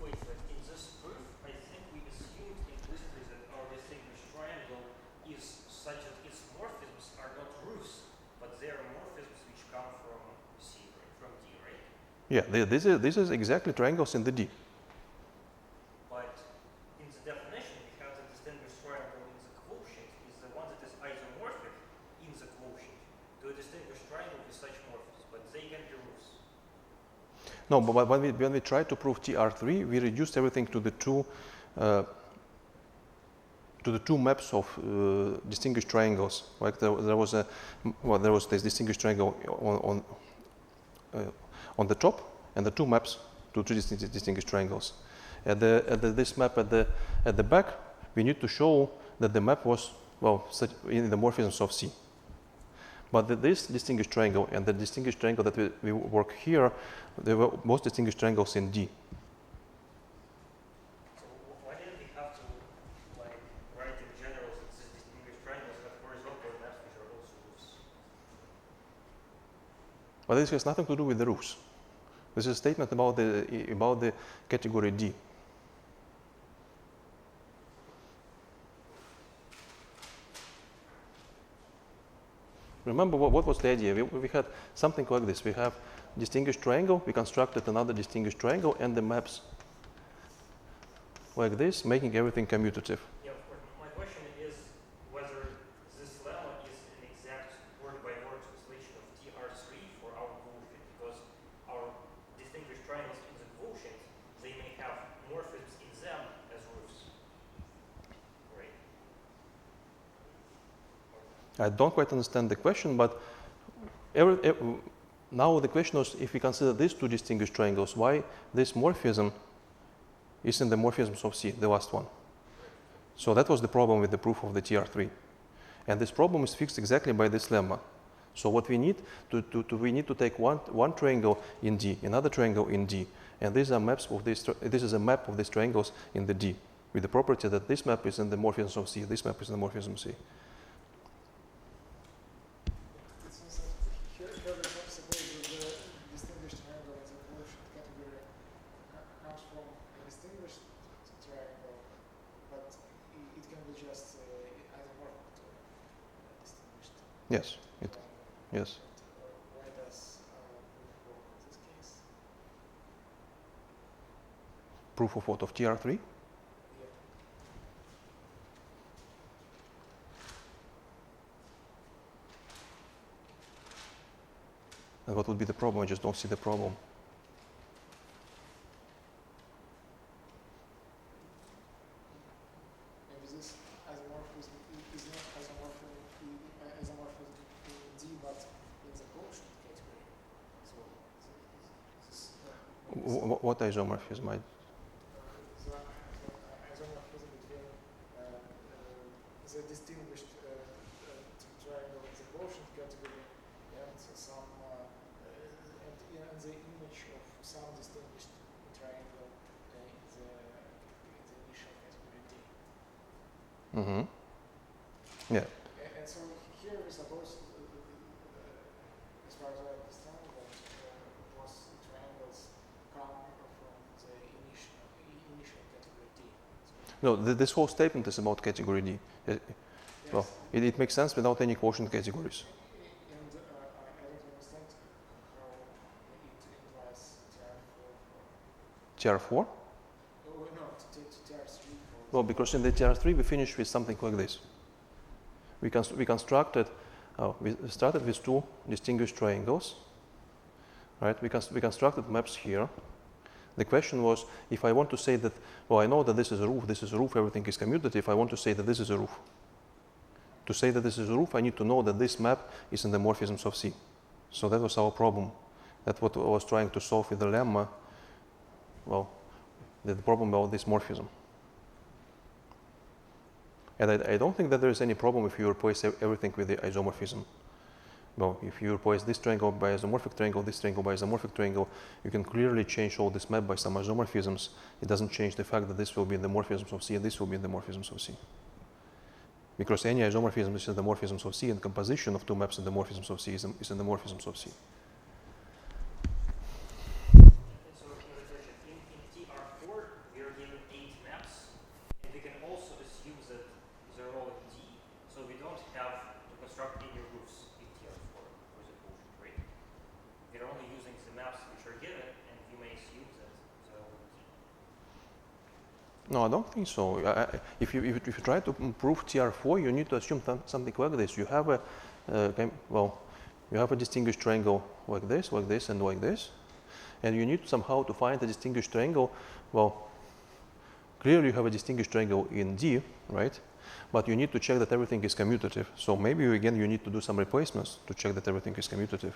wait, but in this proof, I think we assumed implicitly that our distinguished triangle is such that its morphisms are not roofs, but they are morphisms which come from C, right? From D, right? Yeah, this is exactly triangles in the D. But in the definition, we have the distinguished triangle in the quotient is the one that is isomorphic in the quotient to a distinguished triangle with such morphisms, but they can be roofs. No, but when we tried to prove Tr3, we reduced everything to the two maps of distinguished triangles. Like there was this distinguished triangle on the top, and the two maps to two distinguished triangles. This map at the back, we need to show that the map was in the morphisms of C. But this distinguished triangle and the distinguished triangle that we work here, they were both distinguished triangles in D. So why didn't we have to write in general that these distinguished triangles have horizontal maps which are also roofs? But this has nothing to do with the roofs. This is a statement about the category D. Remember what was the idea? We had something like this. We have distinguished triangle, we constructed another distinguished triangle, and the maps like this, making everything commutative. Yeah, of course. My question is whether this lemma is an exact word-by-word translation of Tr3 for our quotient, because our distinguished triangles in the quotient, they may have morphisms in them as roofs. Right? I don't quite understand the question, but now the question is, if we consider these two distinguished triangles, why this morphism is in the morphisms of C, the last one. So that was the problem with the proof of the Tr3. And this problem is fixed exactly by this lemma. So what we need we need to take one triangle in D, another triangle in D, and these are maps of this is a map of these triangles in the D, with the property that this map is in the morphisms of C, this map is in the morphism C. Yes. Yes. Why does proof work in this case? Proof of what? Of Tr3? Yeah. And what would be the problem? I just don't see the problem. Maybe this isomorphism is not isomorphism in D, but in the quotient category. So this What isomorphism? the isomorphism between the distinguished triangle in the quotient category and some and the image of some distinguished triangle in the initial category D. Mm-hmm. Yeah. And so here we suppose, as far as I understand, that those triangles come from the initial category D. No, this whole statement is about category D. Yes. Well, it makes sense without any quotient categories. And I don't understand how it implies TR4. Tr4? Oh, no, TR3. Well, because in the Tr3 we finish with something like this. We constructed, we started with two distinguished triangles, right? We constructed maps here. The question was, if I want to say that, well, I know that this is a roof, everything is commutative, I want to say that this is a roof. To say that this is a roof, I need to know that this map is in the morphisms of C. So that was our problem. That's what I was trying to solve with the lemma. Well, the problem about this morphism. And I don't think that there is any problem if you replace everything with the isomorphism. Well, if you replace this triangle by isomorphic triangle, this triangle by isomorphic triangle, you can clearly change all this map by some isomorphisms. It doesn't change the fact that this will be in the morphisms of C and this will be in the morphisms of C. Because any isomorphism is in the morphisms of C, and composition of two maps in the morphisms of C is in the morphisms of C. So in Tr4, we are given 8 maps, and we can also assume that they're all in D, so we don't have to construct any roofs in Tr4 for the quotient, right? We're only using the maps which are given, and we may assume that they're all in D. No, I don't think so. If you try to prove Tr4, you need to assume something like this. You have you have a distinguished triangle like this, and like this. and you need somehow to find a distinguished triangle. Well, clearly you have a distinguished triangle in D, right? But you need to check that everything is commutative. So maybe again you need to do some replacements to check that everything is commutative.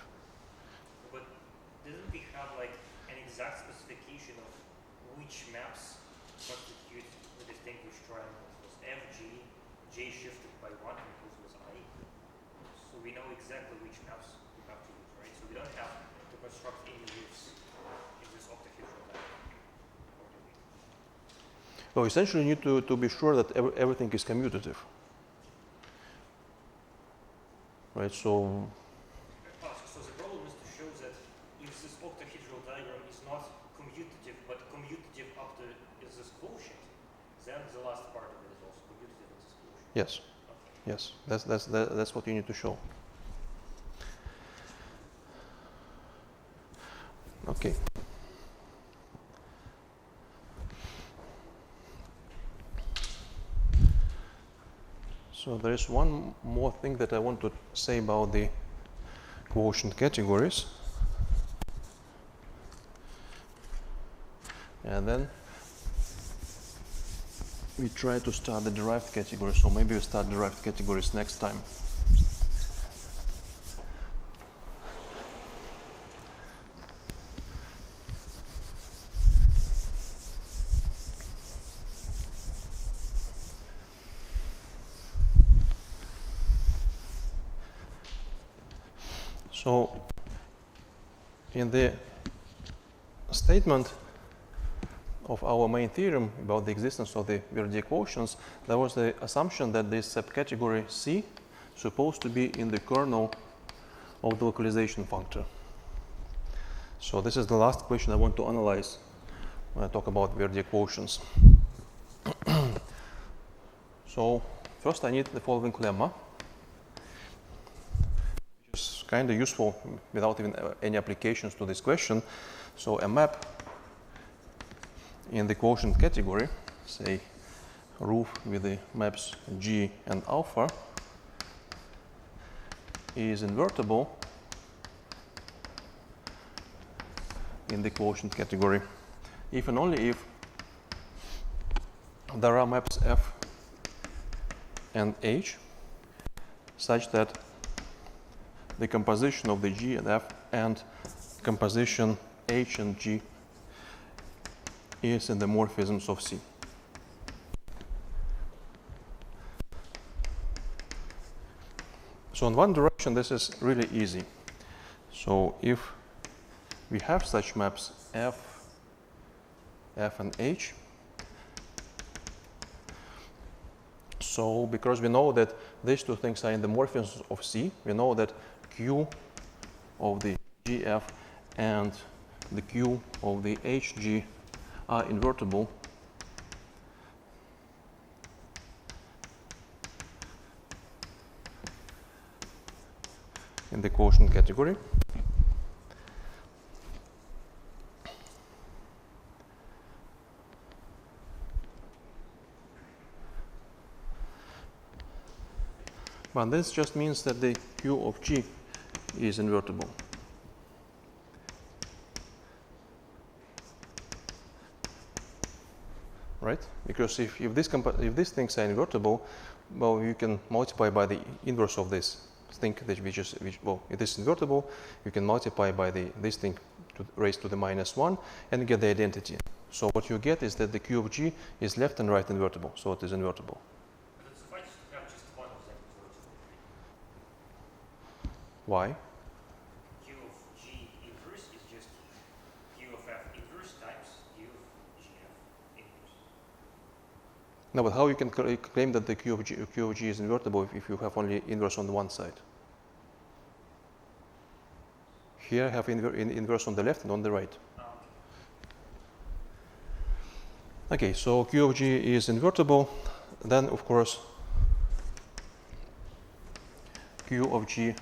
But didn't we have like an exact specification of which maps constitute the distinguished triangles? Was F, G, J shifted by 1 equals was I? So we know exactly which maps we have to use, right? So we don't have to construct any roofs in this octahedral diagram. Well, essentially you need to be sure that everything is commutative. Right, so So the problem is to show that if this octahedral diagram is not commutative, but commutative up to this quotient, then the last part of it is also commutative in this quotient. yes, Okay. yes, that's what you need to show. Okay. So there is one more thing that I want to say about the quotient categories. And then we try to start the derived categories. So maybe we start derived categories next time. So in the statement of our main theorem about the existence of the Verdier quotients, there was the assumption that this subcategory C is supposed to be in the kernel of the localization functor. So this is the last question I want to analyze when I talk about Verdier quotients. So first I need the following lemma, which is kind of useful without even any applications to this question. So a map in the quotient category, say roof with the maps G and alpha, is invertible in the quotient category if and only if there are maps F and H such that the composition of the G and F and composition H and G is in the morphisms of C. So in one direction this is really easy. So if we have such maps F, F and H, so because we know that these two things are in the morphisms of C, we know that Q of the GF and the Q of the HG are invertible in the quotient category. But this just means that the Q of G is invertible. Right? Because if these things are invertible, well, you can multiply by the inverse of this thing, well, it is invertible, you can multiply by this thing raised to the -1 and get the identity. So what you get is that the Q of G is left and right invertible, so it is invertible. But it suffices to have just one of them invertible. Why? Q of G inverse is just Q of F inverse times Q of GF inverse. No, but how you can claim that the Q of G is invertible if you have only inverse on the one side? Here I have inverse on the left and on the right. Okay, so Q of G is invertible. Then, of course, Q of G,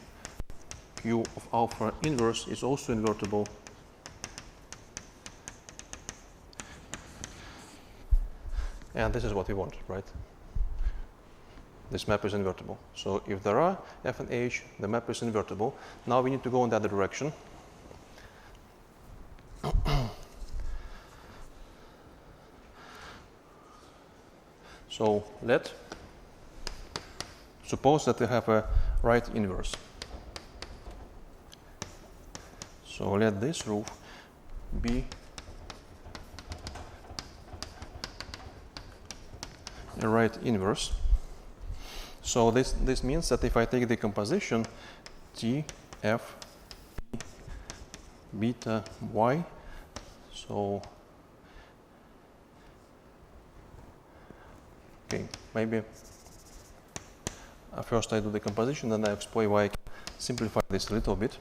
Q of alpha inverse is also invertible. And this is what we want, right? This map is invertible. So if there are F and H, the map is invertible. Now we need to go in the other direction. So suppose that we have a right inverse. So let this roof be a right inverse. So this means that if I take the composition T, F, beta, Y, so okay, maybe first I do the composition, then I explain why I can simplify this a little bit.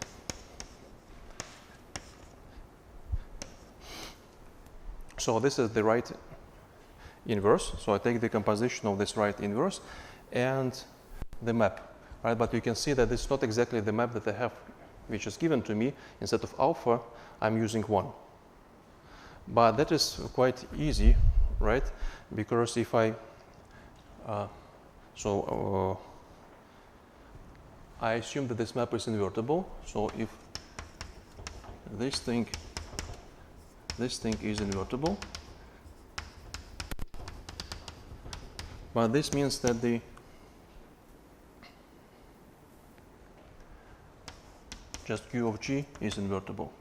So this is the right inverse. So I take the composition of this right inverse and the map, right? But you can see that it's not exactly the map that I have, which is given to me. Instead of alpha, I'm using 1. But that is quite easy, right? Because if I I assume that this map is invertible. So if this thing is invertible, but this means that the just Q of G is invertible.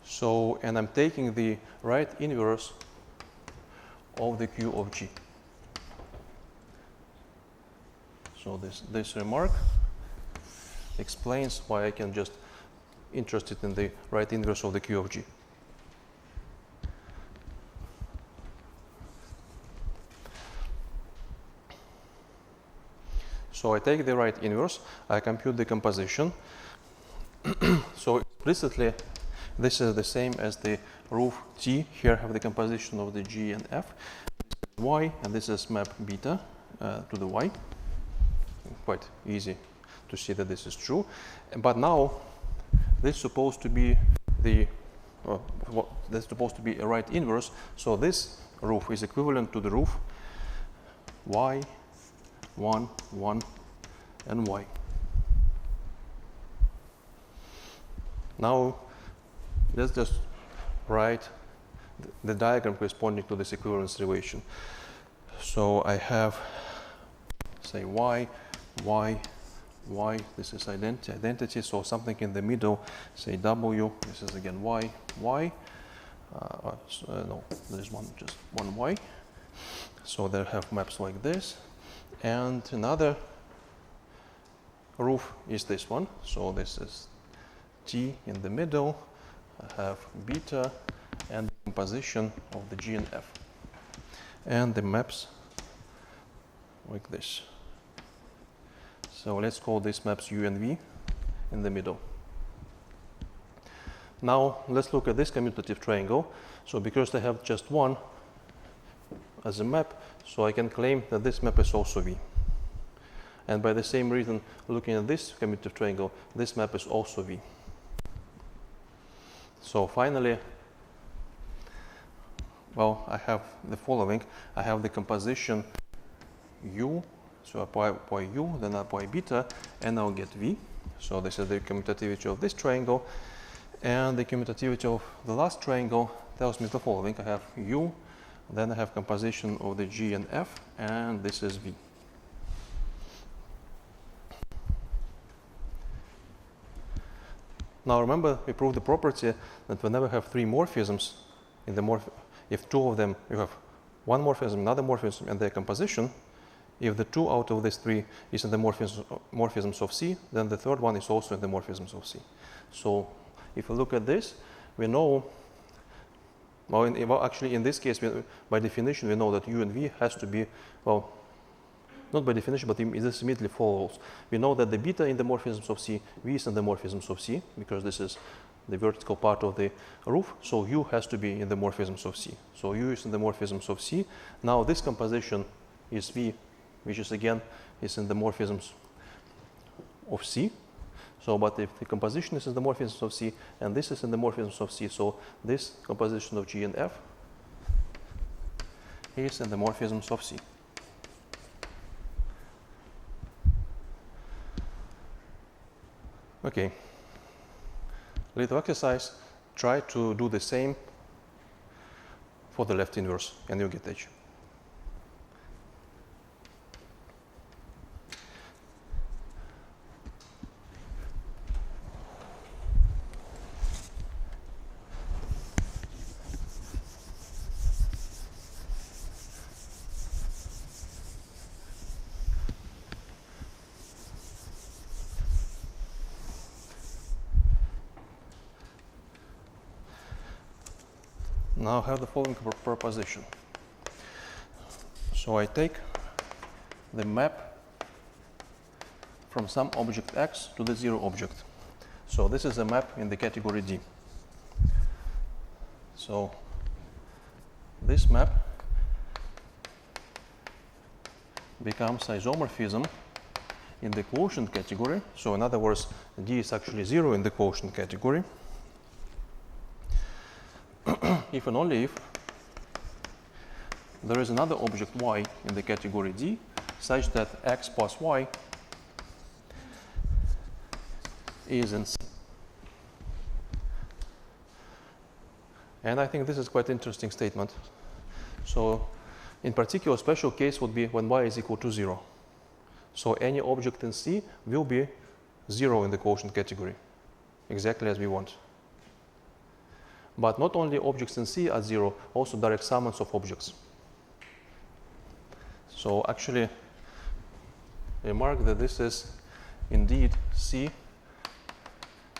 So, and I'm taking the right inverse of the Q of G. So this remark explains why I can just interested in the right inverse of the Q of G. So I take the right inverse, I compute the composition. So explicitly, this is the same as the roof T. Here I have the composition of the G and F. This is Y, and this is map beta to the Y. Quite easy to see that this is true. But now, this is supposed to be the that's supposed to be a right inverse. So this roof is equivalent to the roof Y, 1, 1, and Y. Now, let's just write the diagram corresponding to this equivalence relation. So I have, say, Y, Y, Y, this is identity, so something in the middle, say W, this is again Y, Y, no, there's just one Y. So they have maps like this. And another roof is this one. So this is T in the middle. I have beta and the composition of the G and F. And the maps like this. So let's call these maps U and V in the middle. Now let's look at this commutative triangle. So because I have just one as a map, so I can claim that this map is also V. And by the same reason, looking at this commutative triangle, this map is also V. So finally, well, I have the following. I have the composition U, so I apply U, then I apply beta, and I'll get V. So this is the commutativity of this triangle. And the commutativity of the last triangle tells me the following. I have U, then I have composition of the G and F, and this is V. Now remember, we proved the property that whenever we have three morphisms, in the if two of them, you have one morphism, another morphism, and their composition, if the two out of these three is in the morphisms of C, then the third one is also in the morphisms of C. So if we look at this, we know, well, actually in this case, by definition, we know that U and V has to be, well, not by definition, but this immediately follows. We know that the beta in the morphisms of C, V is in the morphisms of C, because this is the vertical part of the roof, so U has to be in the morphisms of C. So U is in the morphisms of C. Now this composition is V, which is again is in the morphisms of C. So, but if the composition is in the morphisms of C, and this is in the morphisms of C, so this composition of G and F is in the morphisms of C. Okay, little exercise. try to do the same for the left inverse, and you get H. Now I have the following proposition. So I take the map from some object X to the zero object. So this is a map in the category D. So this map becomes isomorphism in the quotient category. So in other words, D is actually 0 in the quotient category. If and only if there is another object y in the category D such that x plus y is in C. And I think this is quite interesting statement. So in particular, special case would be when y is equal to 0. So any object in C will be 0 in the quotient category, exactly as we want. But not only objects in C are 0, also direct summons of objects. So actually, remark that this is indeed C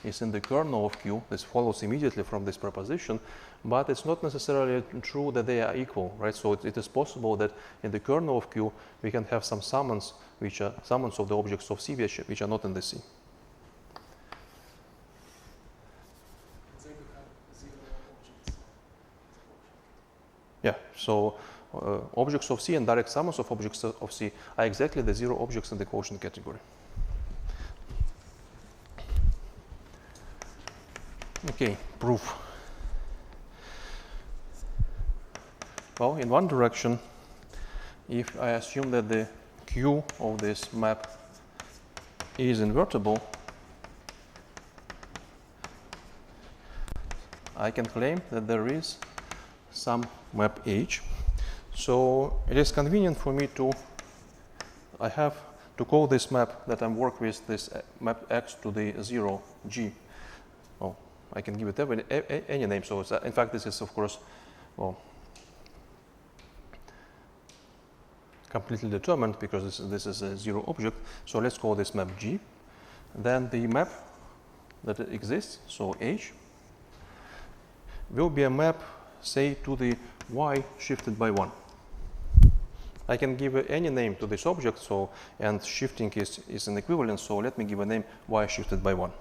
is in the kernel of Q. This follows immediately from this proposition, but it's not necessarily true that they are equal, right? So it is possible that in the kernel of Q, we can have some summons, which are summons of the objects of C, which are not in the C. Yeah, so objects of C and direct summons of objects of C are exactly the 0 objects in the quotient category. Okay, proof. Well, in one direction, if I assume that the Q of this map is invertible, I can claim that there is some map H. So it is convenient for me to, I have to call this map that I'm working with, this map X to the 0 G. Oh, I can give it any name. So it's, in fact, this is of course, well, completely determined because this is a 0 object. So let's call this map G. Then the map that exists, so H, will be a map, say, to the y shifted by 1. I can give any name to this object, so, and shifting is an equivalent, so let me give a name y shifted by 1.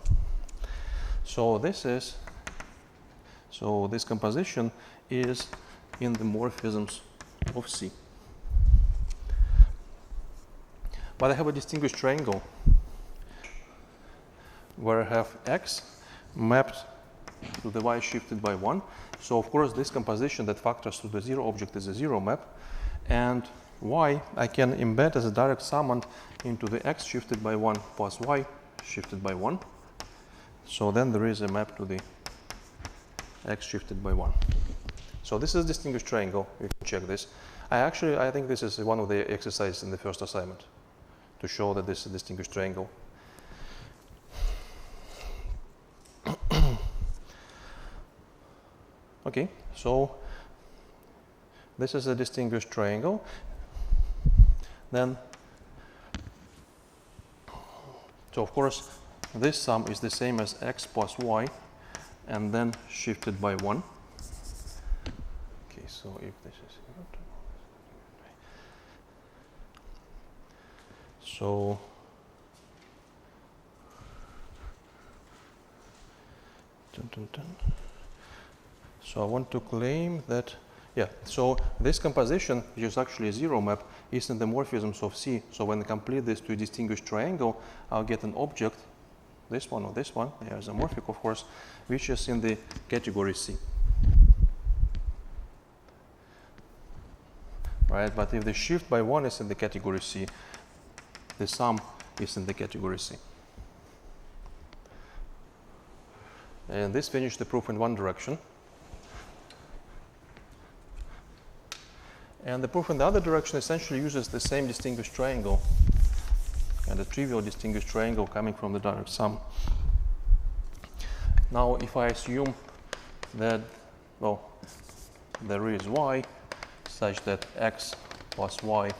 So this is, so this composition is in the morphisms of C. But I have a distinguished triangle where I have x mapped to the y shifted by 1. So of course this composition that factors to the 0 object is a 0 map, and y I can embed as a direct summand into the x shifted by 1 plus y shifted by 1. So then there is a map to the x shifted by 1. So this is a distinguished triangle. You can check this. I think this is one of the exercises in the first assignment to show that this is a distinguished triangle. Okay, so this is a distinguished triangle. Then, so of course, this sum is the same as x plus y, and then shifted by 1. Okay, so if this is so so I want to claim that, yeah, so this composition, which is actually a 0 map, is in the morphisms of C. So when I complete this to a distinguished triangle, I'll get an object, this one or this one, they are isomorphic of course, which is in the category C. Right, but if the shift by 1 is in the category C, the sum is in the category C. And this finished the proof in one direction. And the proof in the other direction essentially uses the same distinguished triangle and a trivial distinguished triangle coming from the direct sum. Now, if I assume that, well, there is y such that x plus y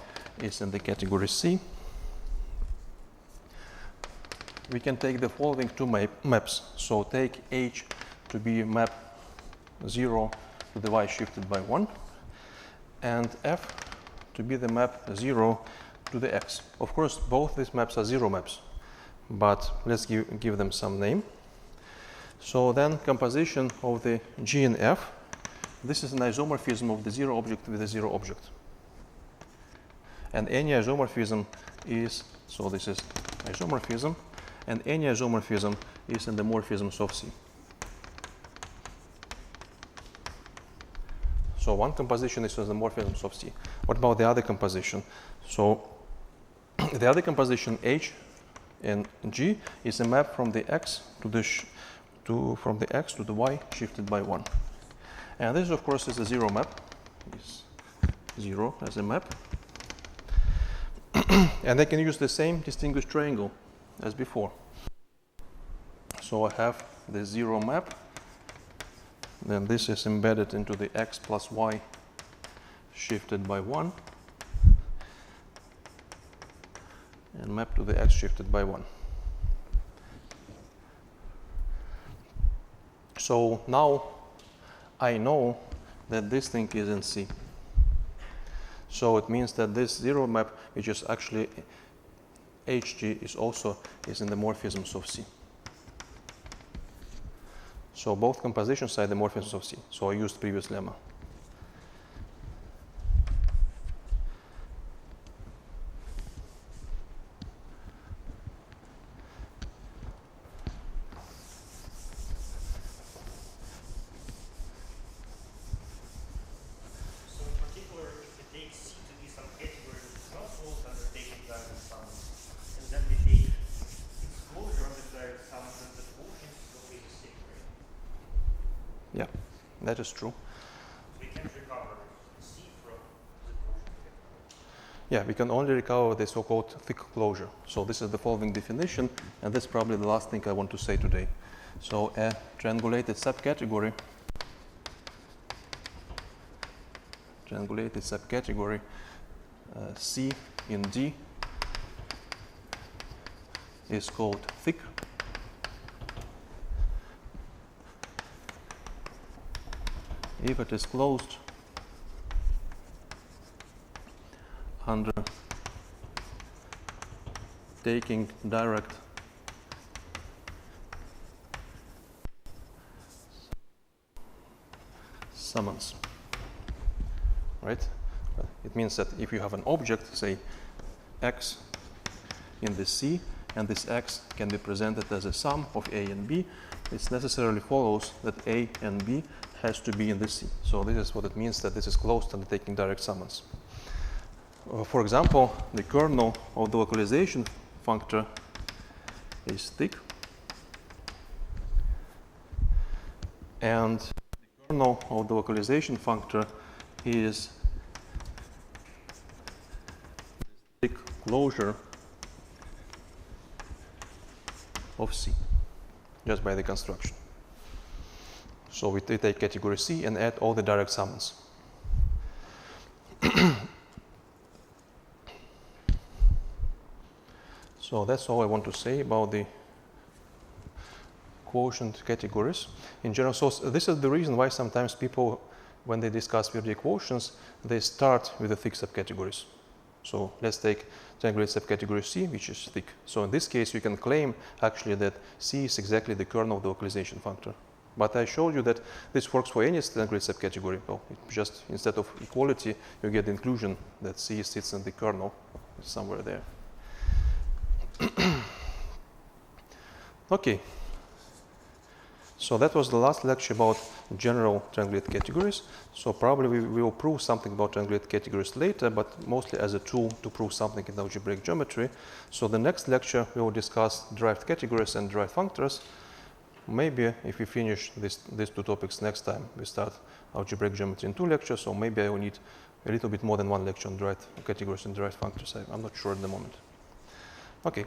is in the category C, we can take the following two maps. So take H to be map 0 to the y shifted by 1, and F to be the map 0 to the x. Of course, both these maps are 0 maps, but let's give them some name. So then composition of the G and F, this is an isomorphism of the 0 object with a 0 object. And any isomorphism is, so this is isomorphism, and any isomorphism is in the morphisms of C. So one composition is in the morphisms of C. What about the other composition? So the other composition H and G is a map from the x to the from the x to the y shifted by 1. And this, of course, is a 0 map. Is 0 as a map. And I can use the same distinguished triangle as before. So I have the 0 map. Then this is embedded into the x plus y shifted by 1 and mapped to the x shifted by 1. So now I know that this thing is in C. So it means that this 0 map, which is actually HG, is in the morphisms of C. So both compositions are the morphisms of C. So I used previous lemma. So in particular, if we take C to be some category which is not closed under taking direct sums, and then we take its closure under direct sums, then the quotient is always the same, right? Yeah, that is true. We can't recover C from the quotient. Yeah, we can only recover the so-called thick closure. So this is the following definition, and this is probably the last thing I want to say today. So a triangulated subcategory C in D is called thick if it is closed under taking direct summons, right? It means that if you have an object, say x in the C, and this x can be presented as a sum of A and B, it necessarily follows that A and B has to be in the C. So this is what it means that this is closed under taking direct summons. For example, the kernel of the localization functor is thick, and the kernel of the localization functor is thick closure of C, just by the construction. So we take category C and add all the direct summons. So that's all I want to say about the quotient categories in general. So this is the reason why sometimes people, when they discuss Verdier quotients, they start with the thick subcategories. So let's take triangulated subcategory C, which is thick. So in this case, you can claim actually that C is exactly the kernel of the localization functor. But I showed you that this works for any triangulated subcategory. Well, it just instead of equality, you get the inclusion that C sits in the kernel somewhere there. Okay. So that was the last lecture about general triangulated categories. So probably we will prove something about triangulated categories later, but mostly as a tool to prove something in algebraic geometry. So the next lecture we will discuss derived categories and derived functors. maybe if we finish these two topics next time, we start algebraic geometry in 2 lectures, or maybe I will need a little bit more than 1 lecture on derived categories and derived functors. I'm not sure at the moment. Okay.